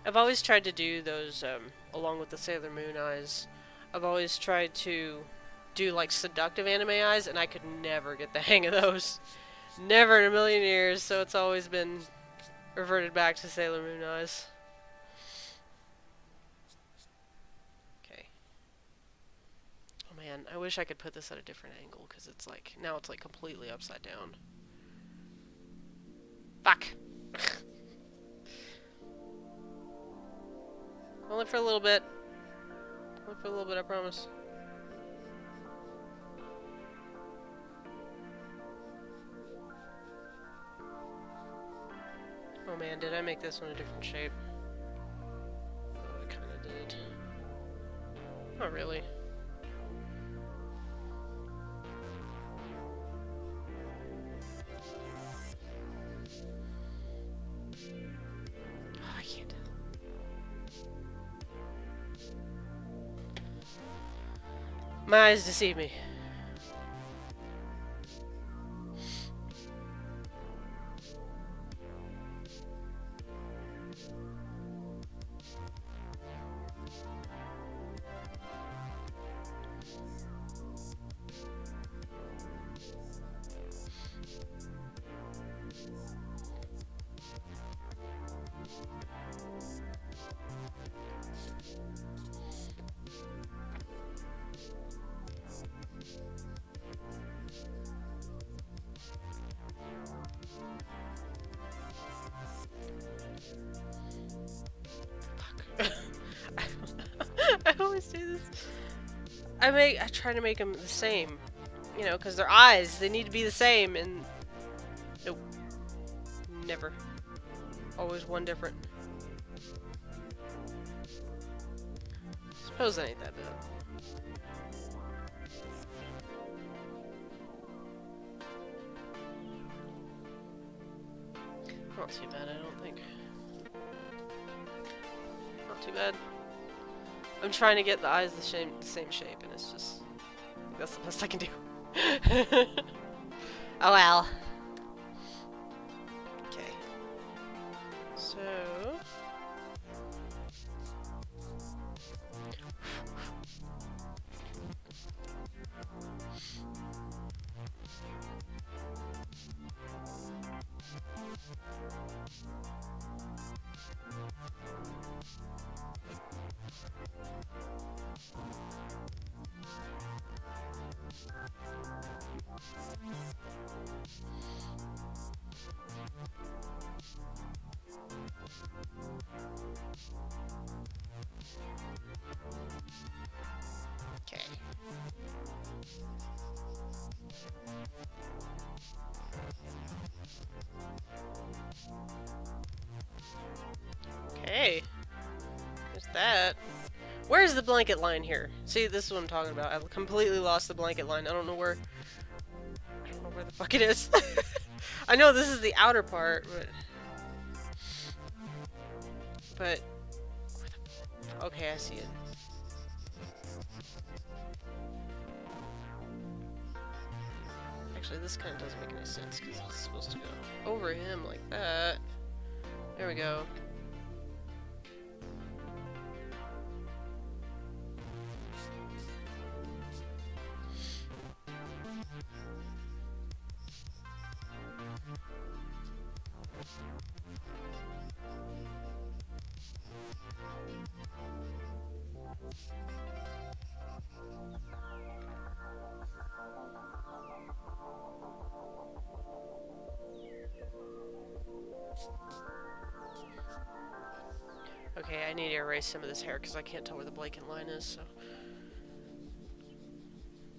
I've always tried to do those, along with the Sailor Moon eyes. I've always tried to do, like, seductive anime eyes, and I could never get the hang of those. Never in a million years, so it's always been reverted back to Sailor Moon eyes. Okay. Oh man, I wish I could put this at a different angle, because it's like, now it's like completely upside down. Fuck! Only for a little bit. Only for a little bit, I promise. Oh man, did I make this one a different shape? Oh, I kinda did. Not really. Oh, I can't. My eyes deceive me. I always do this. I try to make them the same, you know, because their eyes, they need to be the same, and nope, never. Always one different. Suppose that ain't that bad. Not too bad, I don't think. Not too bad. I'm trying to get the eyes the same shape, and it's just... that's the best I can do. Oh well. Okay. So... okay. Okay. There's that. Where's the blanket line here? See, this is what I'm talking about. I've completely lost the blanket line. I don't know where the fuck it is. I know this is the outer part, but okay, I see it. Actually, this kind of doesn't make any sense because it's supposed to go over him like that. There we go. Okay, I need to erase some of this hair because I can't tell where the blanket line is, so...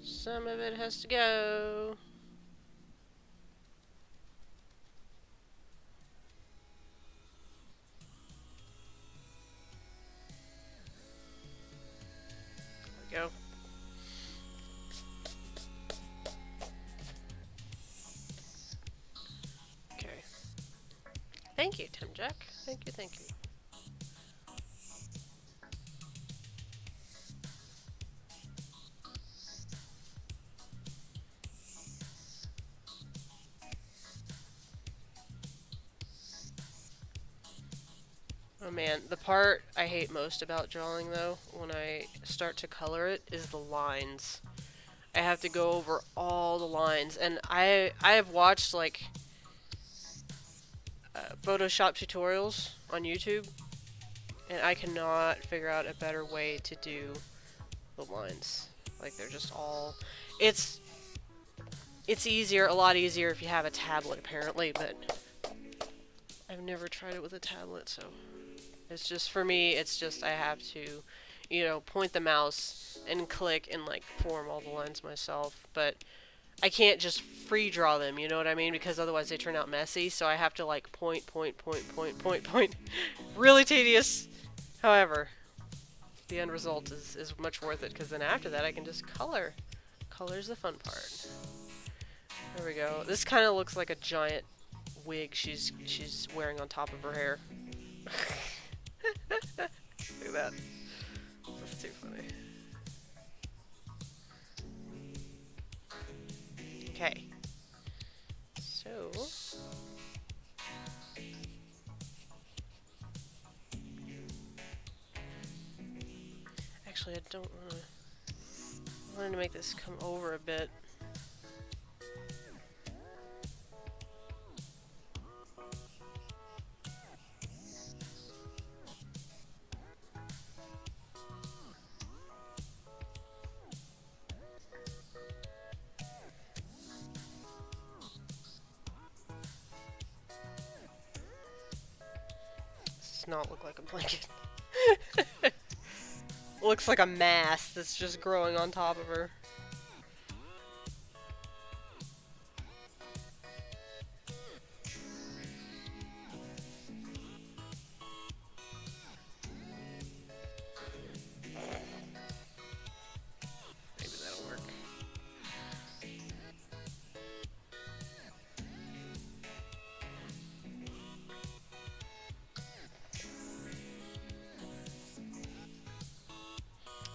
Some of it has to go. There we go. Okay. Thank you, Tim Jack. Thank you, thank you. Oh man, the part I hate most about drawing though, when I start to color it, is the lines. I have to go over all the lines, and I have watched like Photoshop tutorials on YouTube, and I cannot figure out a better way to do the lines. Like they're just all, it's easier, a lot easier if you have a tablet apparently, but I've never tried it with a tablet, so it's just, for me, it's just I have to, you know, point the mouse and click and like form all the lines myself, but I can't just free draw them, you know what I mean? Because otherwise they turn out messy, so I have to like point. Really tedious. However, the end result is much worth it, because then after that I can just color. Color's the fun part. There we go. This kind of looks like a giant wig she's wearing on top of her hair. Look at that. That's too funny. Okay. So... actually, I don't want to... I wanted to make this come over a bit. Does not look like a blanket. Looks like a mass that's just growing on top of her. Maybe that'll work.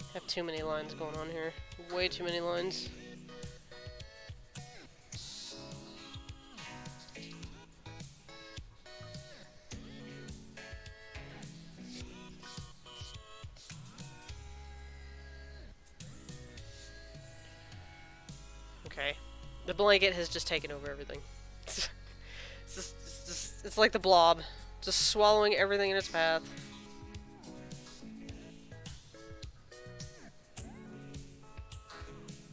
I have too many lines going on here. Way too many lines. Okay. The blanket has just taken over everything. It's like the blob. Just swallowing everything in its path.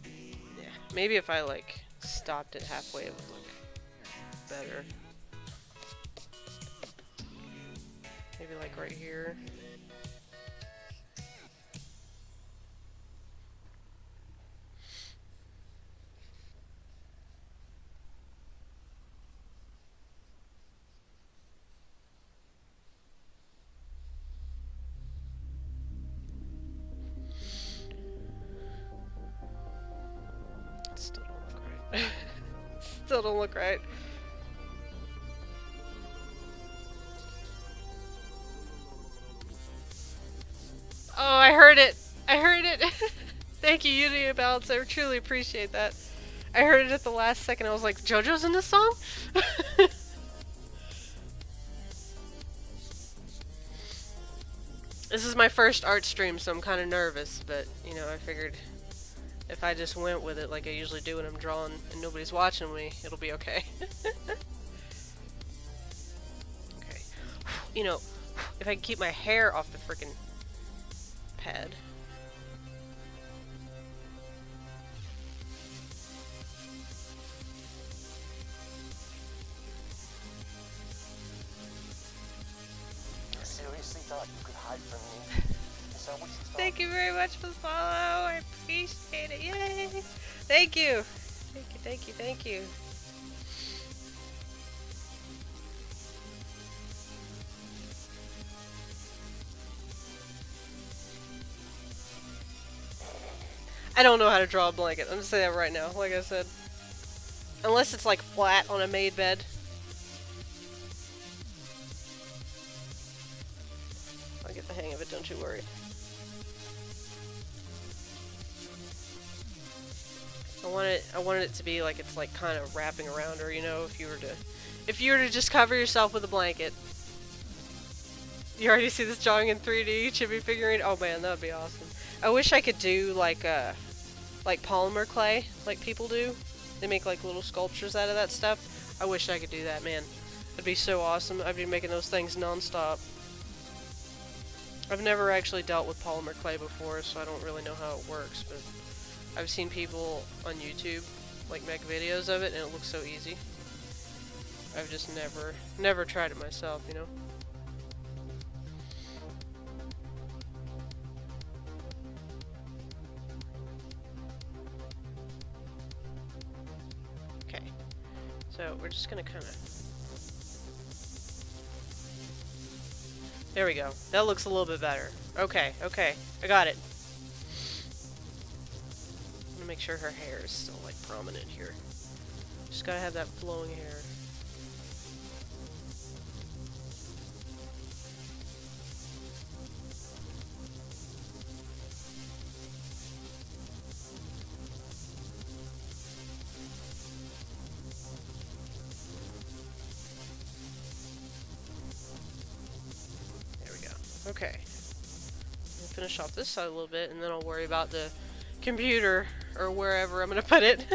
Yeah. Maybe if I, like, stopped it halfway, it would look better. Maybe, like, right here. Still don't look right. Still don't look right. Oh, I heard it! I heard it! Thank you, Unity Balance. I truly appreciate that. I heard it at the last second. I was like, JoJo's in this song? This is my first art stream, so I'm kind of nervous, but, you know, I figured if I just went with it like I usually do when I'm drawing and nobody's watching me, it'll be okay. Okay. You know, if I can keep my hair off the frickin' pad. You seriously thought you could hide from me? Thank you very much for the follow. I appreciate it. Yay! Thank you. Thank you, thank you, thank you. I don't know how to draw a blanket. I'm just saying that right now, like I said. Unless it's like flat on a made bed. I'll get the hang of it, don't you worry. I wanted it to be like it's like kind of wrapping around her, you know, if you were to just cover yourself with a blanket. You already see this drawing in 3D chibi figurine? Oh man, that would be awesome. I wish I could do like polymer clay, like people do. They make like little sculptures out of that stuff. I wish I could do that, man. That'd be so awesome. I'd be making those things non-stop. I've never actually dealt with polymer clay before, so I don't really know how it works, but I've seen people on YouTube like make videos of it and it looks so easy. I've just never tried it myself, you know. Okay. So we're just gonna kind of... There we go. That looks a little bit better. Okay, okay. I got it. I'm gonna make sure her hair is still, like, prominent here. Just gotta have that flowing hair. Okay, I'll finish off this side a little bit, and then I'll worry about the computer, or wherever I'm gonna put it.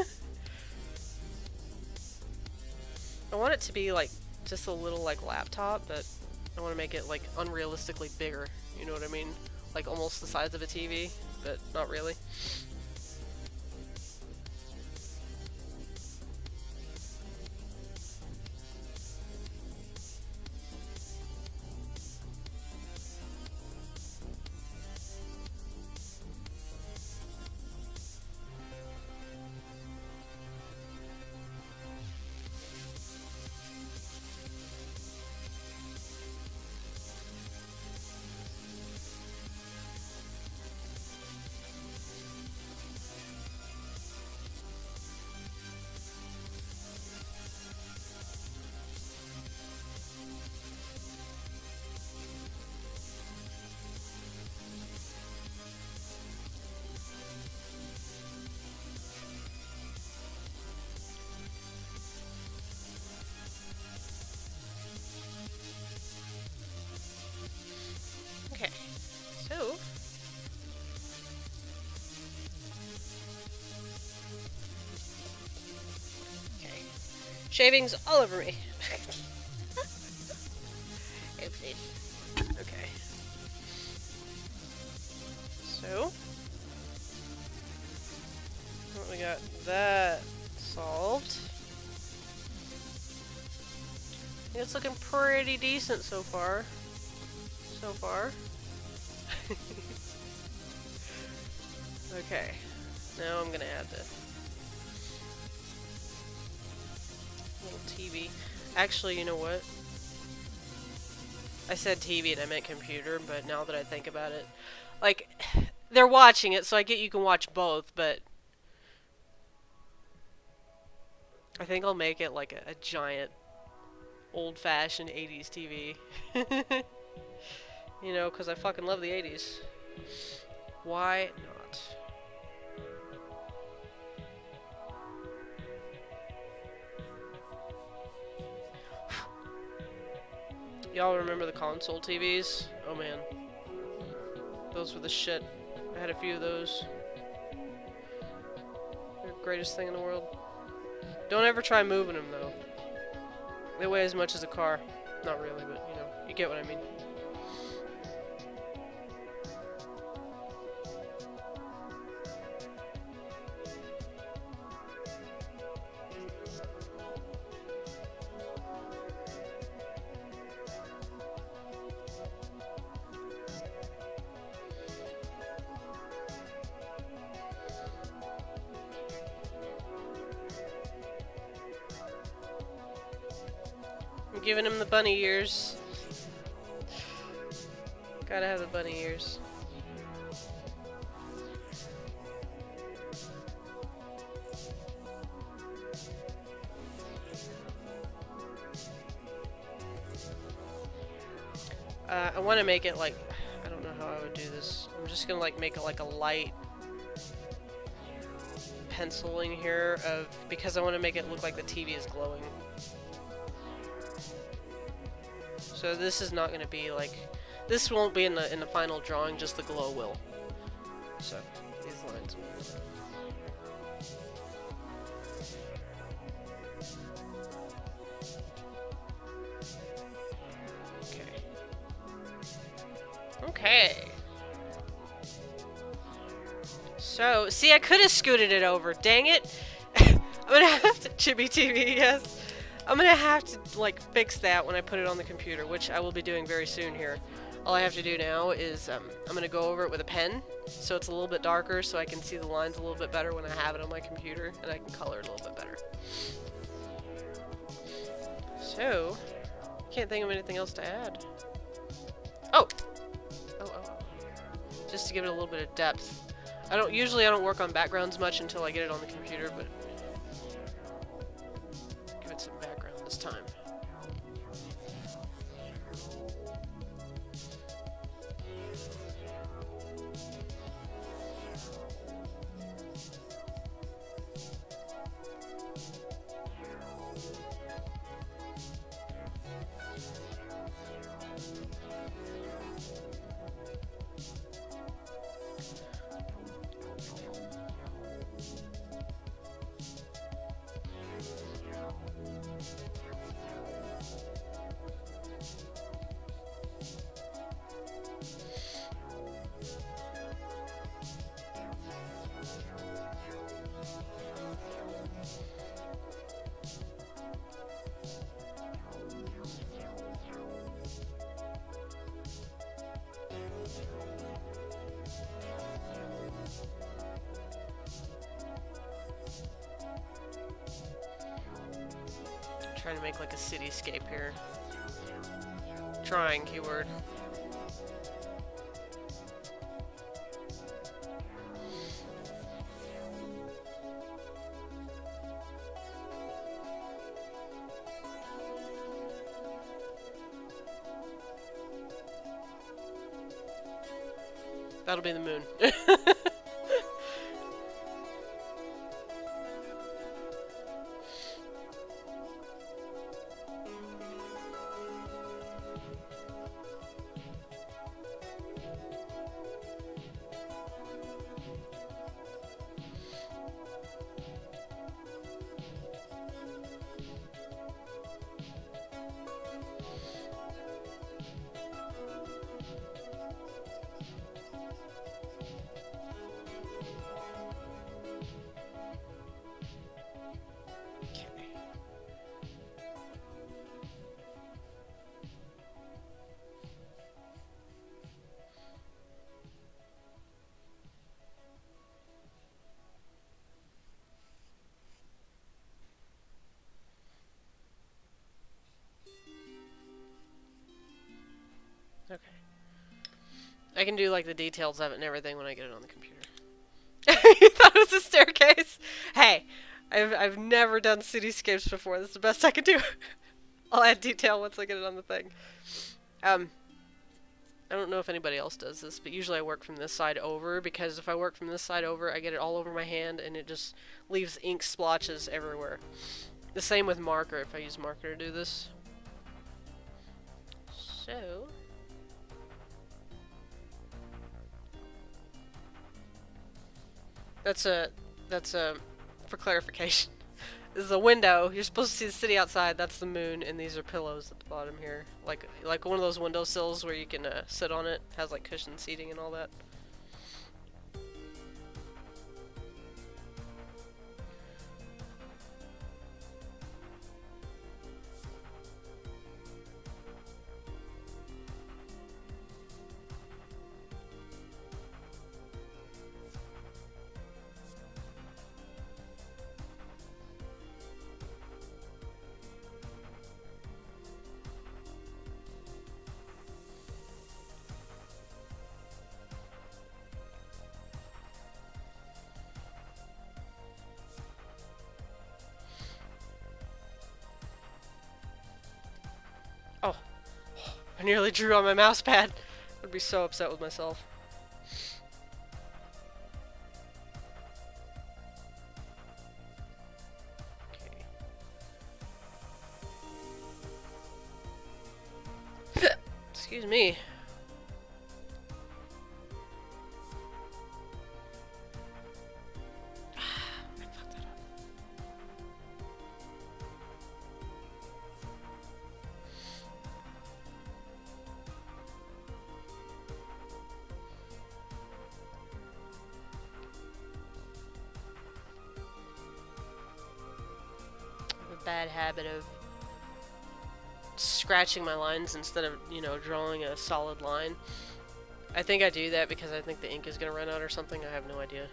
I want it to be, like, just a little, like, laptop, but I want to make it, like, unrealistically bigger, you know what I mean? Like, almost the size of a TV, but not really. Okay, so... Okay. Shavings all over me. Oopsies. Okay. So... Well, we got that solved. I think it's looking pretty decent so far. Okay, now I'm gonna add the little TV. Actually, you know what? I said TV and I meant computer, but now that I think about it, like, they're watching it, so I get you can watch both, but I think I'll make it like a giant, old-fashioned 80s TV. You know, because I fucking love the 80s. Why not? Y'all remember the console TVs? Oh man. Those were the shit. I had a few of those. They're the greatest thing in the world. Don't ever try moving them though. They weigh as much as a car. Not really, but you know, you get what I mean. Giving him the bunny ears. Gotta have the bunny ears. I want to make it like, I don't know how I would do this. I'm just gonna like make it like a light penciling here of, because I want to make it look like the TV is glowing. So this is not gonna be like, this won't be in the final drawing, just the glow will. So these lines will. Okay. So, see, I could have scooted it over. Dang it. I'm gonna have to, Chibi TV, yes. I'm gonna have to, like, fix that when I put it on the computer, which I will be doing very soon here. All I have to do now is, I'm gonna go over it with a pen, so it's a little bit darker, so I can see the lines a little bit better when I have it on my computer, and I can color it a little bit better. So, can't think of anything else to add. Oh! Just to give it a little bit of depth. I don't work on backgrounds much until I get it on the computer, but give it some background this time. Trying to make like a cityscape here. Trying, keyword. That'll be the moon. Okay. I can do like the details of it and everything when I get it on the computer. You thought it was a staircase? Hey, I've never done cityscapes before. This is the best I can do. I'll add detail once I get it on the thing. I don't know if anybody else does this, but usually I work from this side over, because if I work from this side over, I get it all over my hand and it just leaves ink splotches everywhere. The same with marker, if I use marker to do this. So... That's for clarification. This is a window. You're supposed to see the city outside. That's the moon, and these are pillows at the bottom here. Like one of those windowsills where you can sit on it. Has like cushion seating and all that. I nearly drew on my mouse pad. I'd be so upset with myself. Okay. Excuse me. Bad habit of scratching my lines instead of, you know, drawing a solid line. I think I do that because I think the ink is going to run out or something. I have no idea.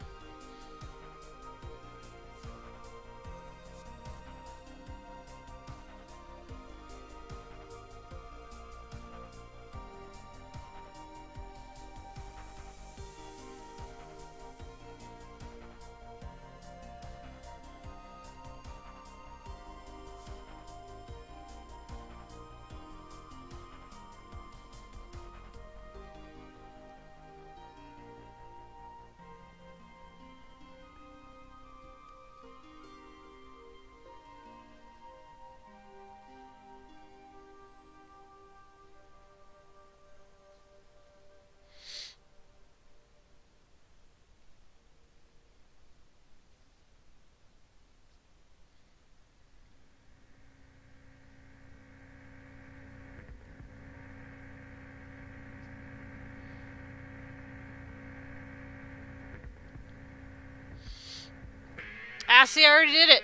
Ah, see, I already did it!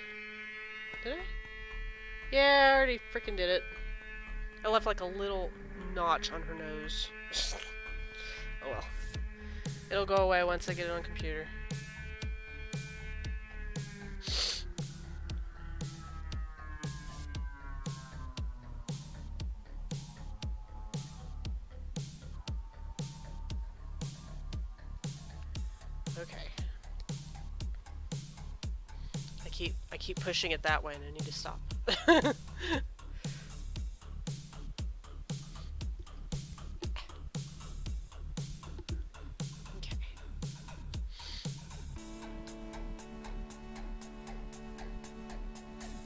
Did I? Yeah, I already freaking did it. I left like a little notch on her nose. Oh well. It'll go away once I get it on computer. Okay. I keep pushing it that way and I need to stop. Okay.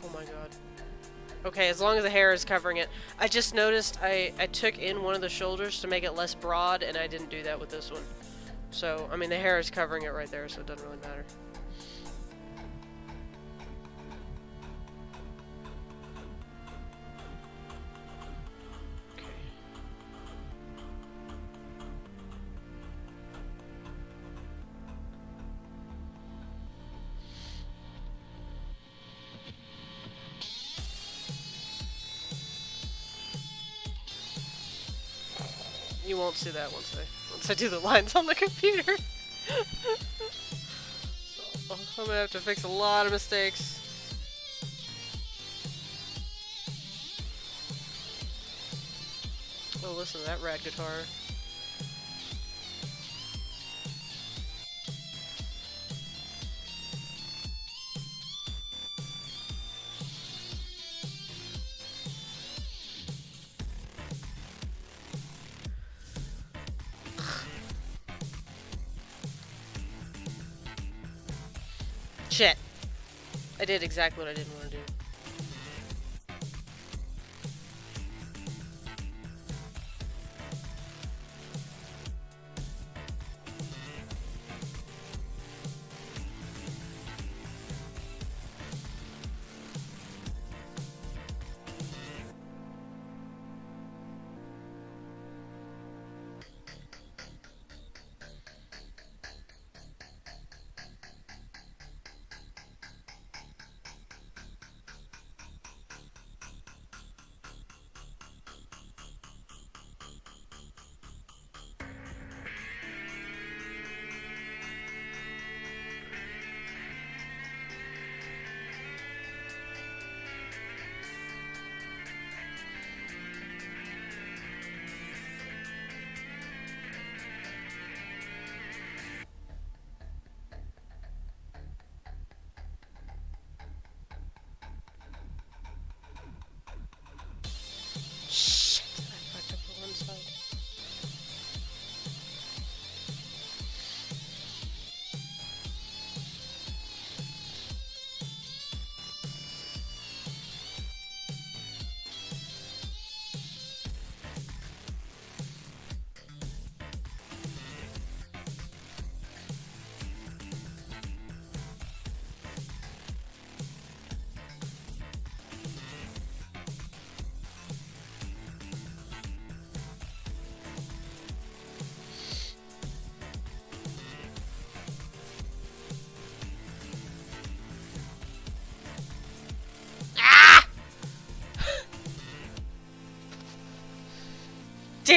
Oh my god. Okay, as long as the hair is covering it. I just noticed I took in one of the shoulders to make it less broad, and I didn't do that with this one. So, I mean, the hair is covering it right there, so it doesn't really matter. You won't see that once I do the lines on the computer. I'm gonna have to fix a lot of mistakes. Oh, listen to that rad guitar. Shit. I did exactly what I didn't want to do.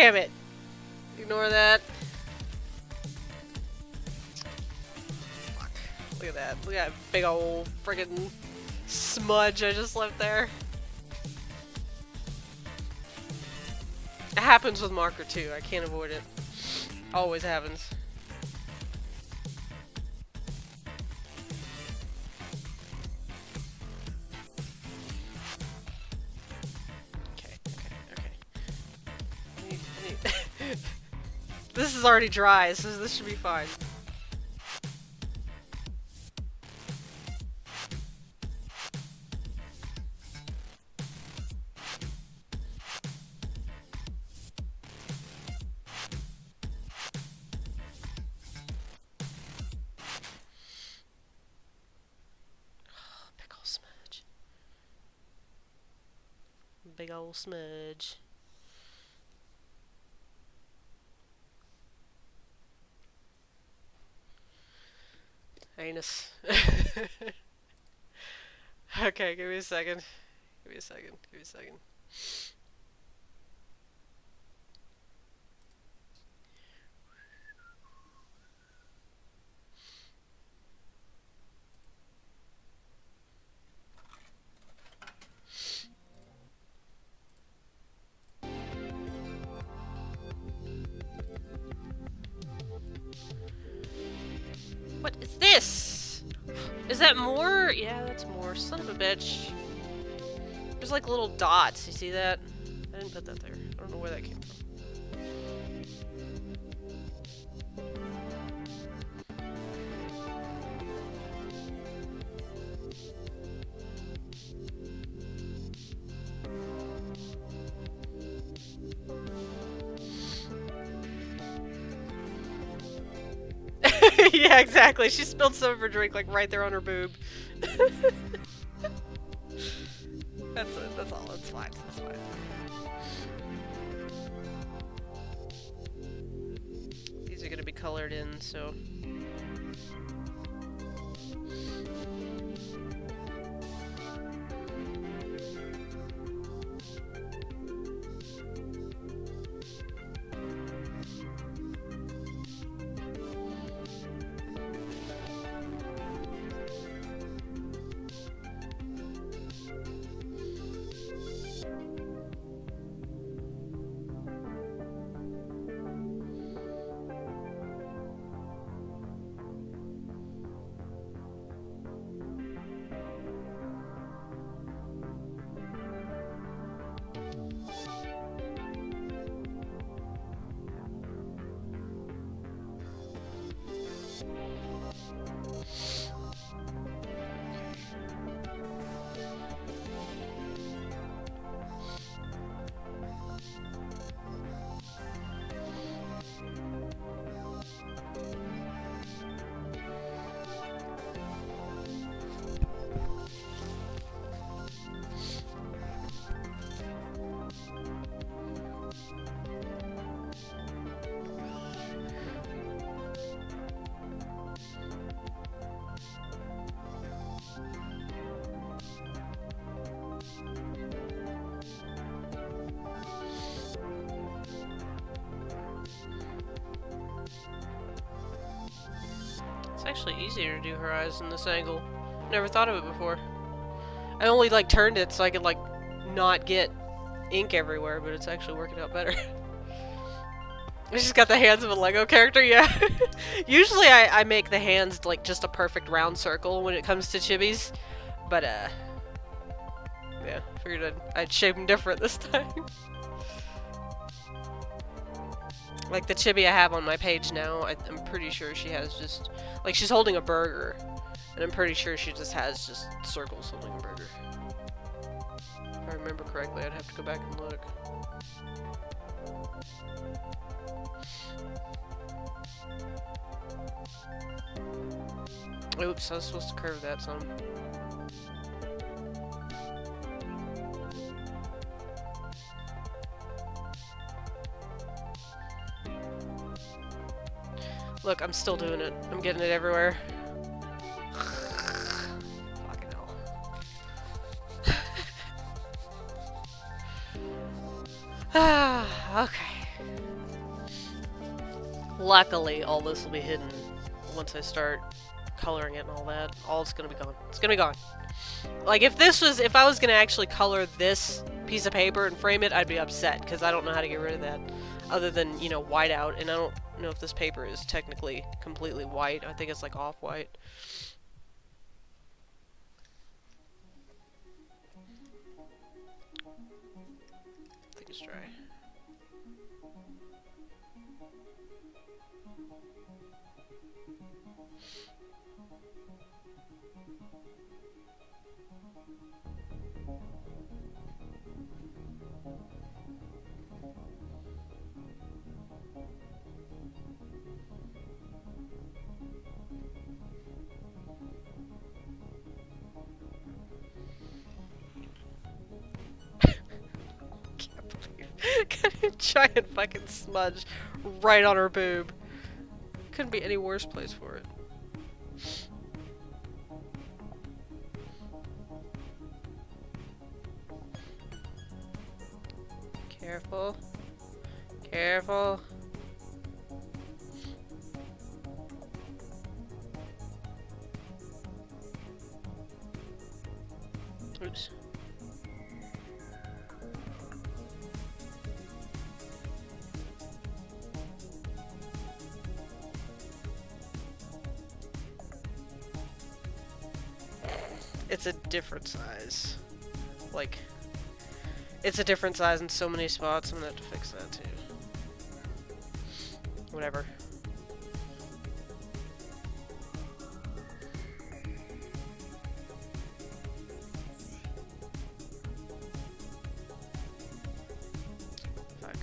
damn it! Ignore that. Fuck. Look at that. Look at that big old friggin' smudge I just left there. It happens with marker too. I can't avoid it. Always happens. This is already dry, so this should be fine. Big ol' smudge. Big ol' smudge. Anus. Okay, give me a second. Give me a second. Give me a second. What is this? Is that more? Yeah, that's more. Son of a bitch. There's like little dots. You see that? I didn't put that there. I don't know where that came from. Yeah, exactly. She spilled some of her drink like right there on her boob. That's it. That's all. That's fine. That's fine. These are gonna be colored in, so. It's actually easier to do her eyes in this angle. Never thought of it before. I only like turned it so I could like not get ink everywhere, but it's actually working out better. She's got the hands of a Lego character, yeah. Usually I make the hands like just a perfect round circle when it comes to chibis, but yeah, figured I'd shape them different this time. Like the chibi I have on my page now, I'm pretty sure she has just, like she's holding a burger, and I'm pretty sure she just has just circles holding a burger. If I remember correctly, I'd have to go back and look. Oops, I was supposed to curve that some. Look, I'm still doing it. I'm getting it everywhere. Fucking hell. Ah, okay. Luckily, all this will be hidden once I start coloring it and all that. All it's gonna be gone. It's gonna be gone. Like, if I was gonna actually color this piece of paper and frame it, I'd be upset, because I don't know how to get rid of that. Other than, you know, white out, and I don't know if this paper is technically completely white. I think it's like off-white. I think it's dry. Got a giant fucking smudge right on her boob. Couldn't be any worse place for it. Careful. Careful. Oops. It's a different size. Like, it's a different size in so many spots. I'm gonna have to fix that too. Whatever. Fuck.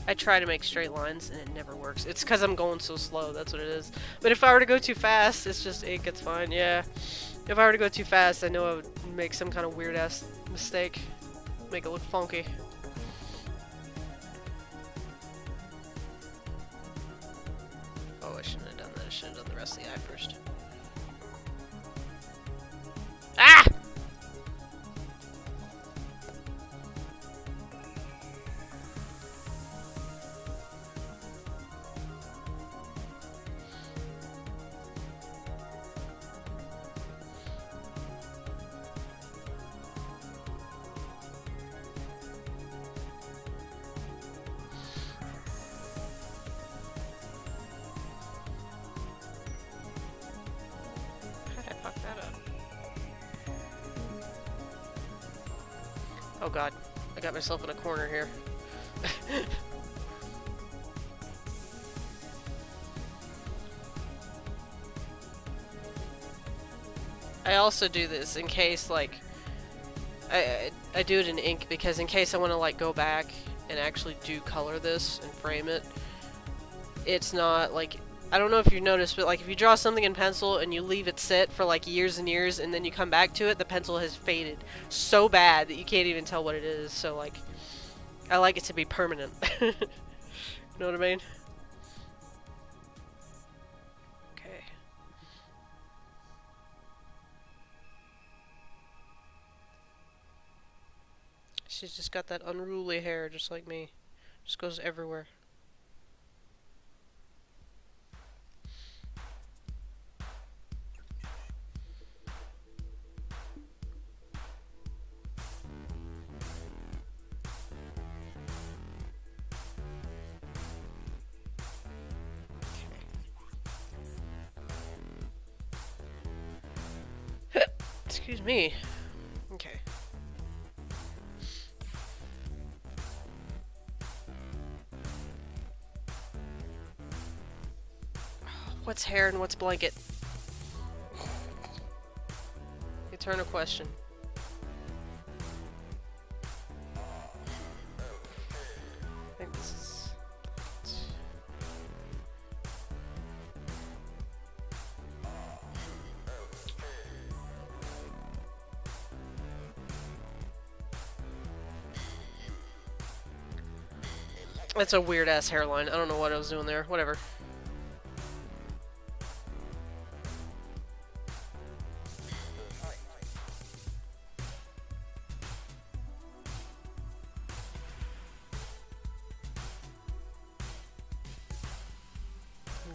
I try to make straight lines and it never works. It's because I'm going so slow, that's what it is. But if I were to go too fast, it's just, it gets fine, yeah. If I were to go too fast, I know I would make some kind of weird-ass mistake. Make it look funky. Oh, I shouldn't have done that. I should have done the rest of the eye first. Ah! Oh god, I got myself in a corner here. I also do this in case, like, I do it in ink because in case I want to, like, go back and actually do color this and frame it, it's not, like, I don't know if you've noticed, but, like, if you draw something in pencil and you leave it sit for, like, years and years and then you come back to it, the pencil has faded so bad that you can't even tell what it is. So, like, I like it to be permanent. You know what I mean? Okay. She's just got that unruly hair just like me. Just goes everywhere. Excuse me. Okay. What's hair and what's blanket? Eternal question. I think this is... That's a weird-ass hairline. I don't know what I was doing there. Whatever.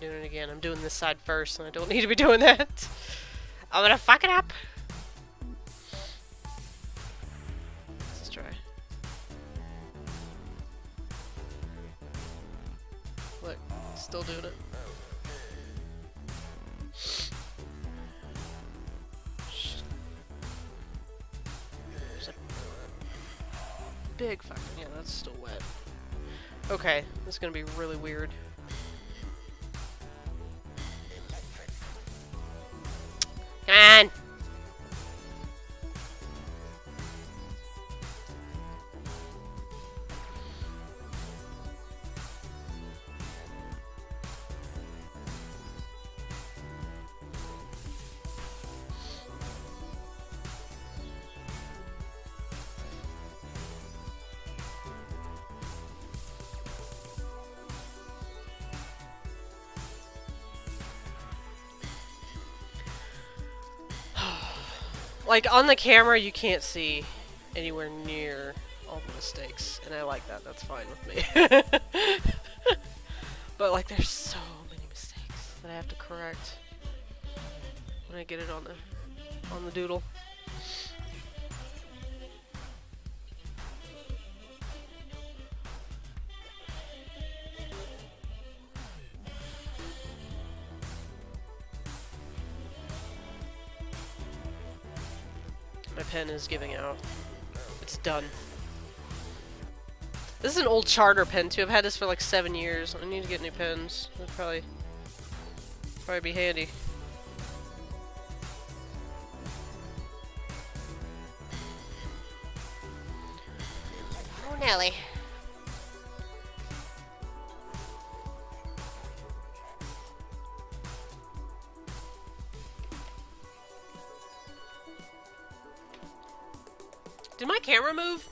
doing it again. I'm doing this side first, and I don't need to be doing that. I'm gonna fuck it up. Let's try. Look, still doing it. Big fucking, yeah, that's still wet. Okay, this is gonna be really weird. Come on! Like, on the camera, you can't see anywhere near all the mistakes, and I like that. That's fine with me. But, like, there's so many mistakes that I have to correct when I get it on the doodle. My pen is giving out. It's done. This is an old charter pen too. I've had this for like 7 years. I need to get new pens. That'd probably be handy. Oh, Nelly. Did my camera move?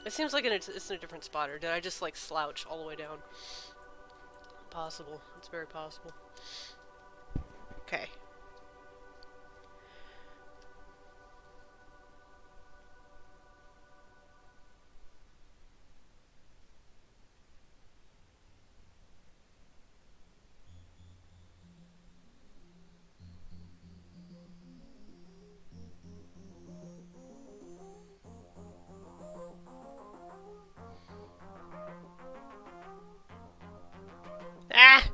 It seems like it's in a different spot, or did I just like slouch all the way down? Possible. It's very possible. Okay. Ah!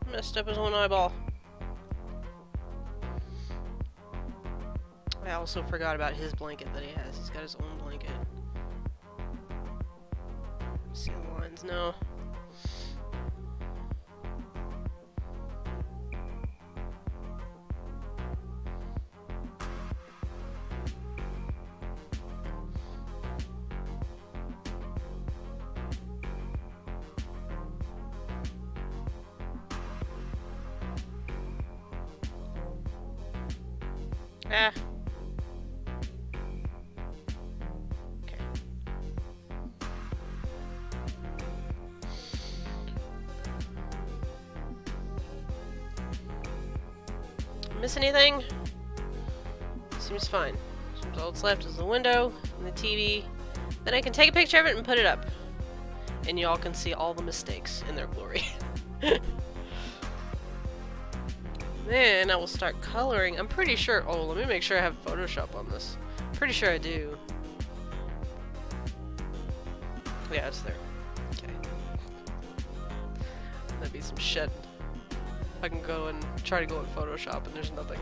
Messed up his one eyeball. I also forgot about his blanket that he has. He's got his own blanket. See the lines? No. Ah. Okay. Miss anything? Seems fine. Seems all that's left is the window and the TV. Then I can take a picture of it and put it up. And y'all can see all the mistakes in their glory. Then I will start coloring. I'm pretty sure. Oh, let me make sure I have Photoshop on this. Pretty sure I do. Yeah, it's there. Okay. That'd be some shit. I can go and try to go in Photoshop and there's nothing.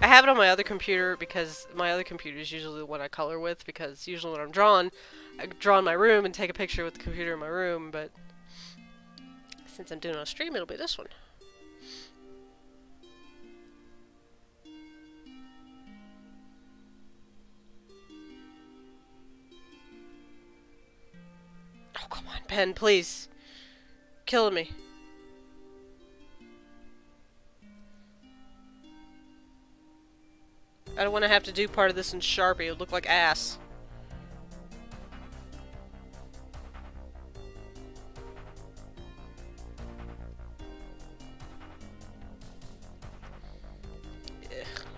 I have it on my other computer because my other computer is usually the one I color with, because usually when I'm drawing, I draw in my room and take a picture with the computer in my room, but since I'm doing it on stream, it'll be this one. Oh, come on, pen, please. Killing me. I don't want to have to do part of this in Sharpie. It would look like ass.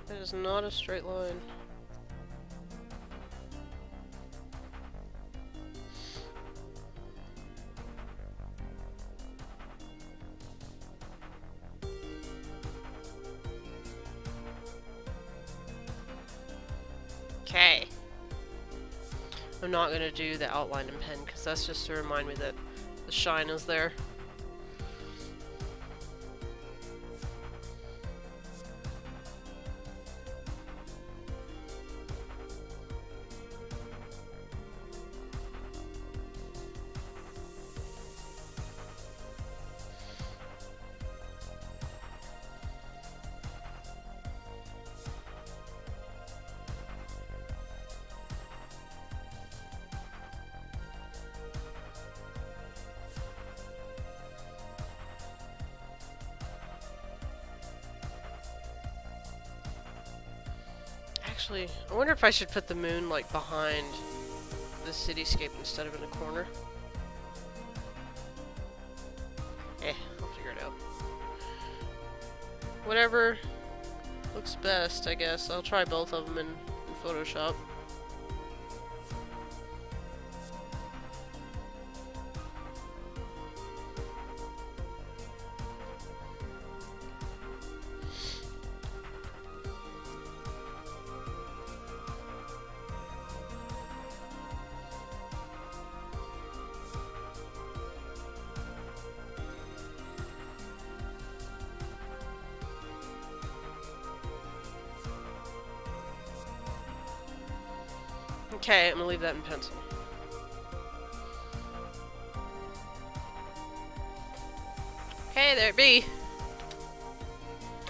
That is not a straight line. I'm not going to do the outline in pen because that's just to remind me that the shine is there. Actually, I wonder if I should put the moon, like, behind the cityscape instead of in a corner. I'll figure it out. Whatever looks best, I guess. I'll try both of them in Photoshop. Okay, I'm gonna leave that in pencil. Okay, there it be.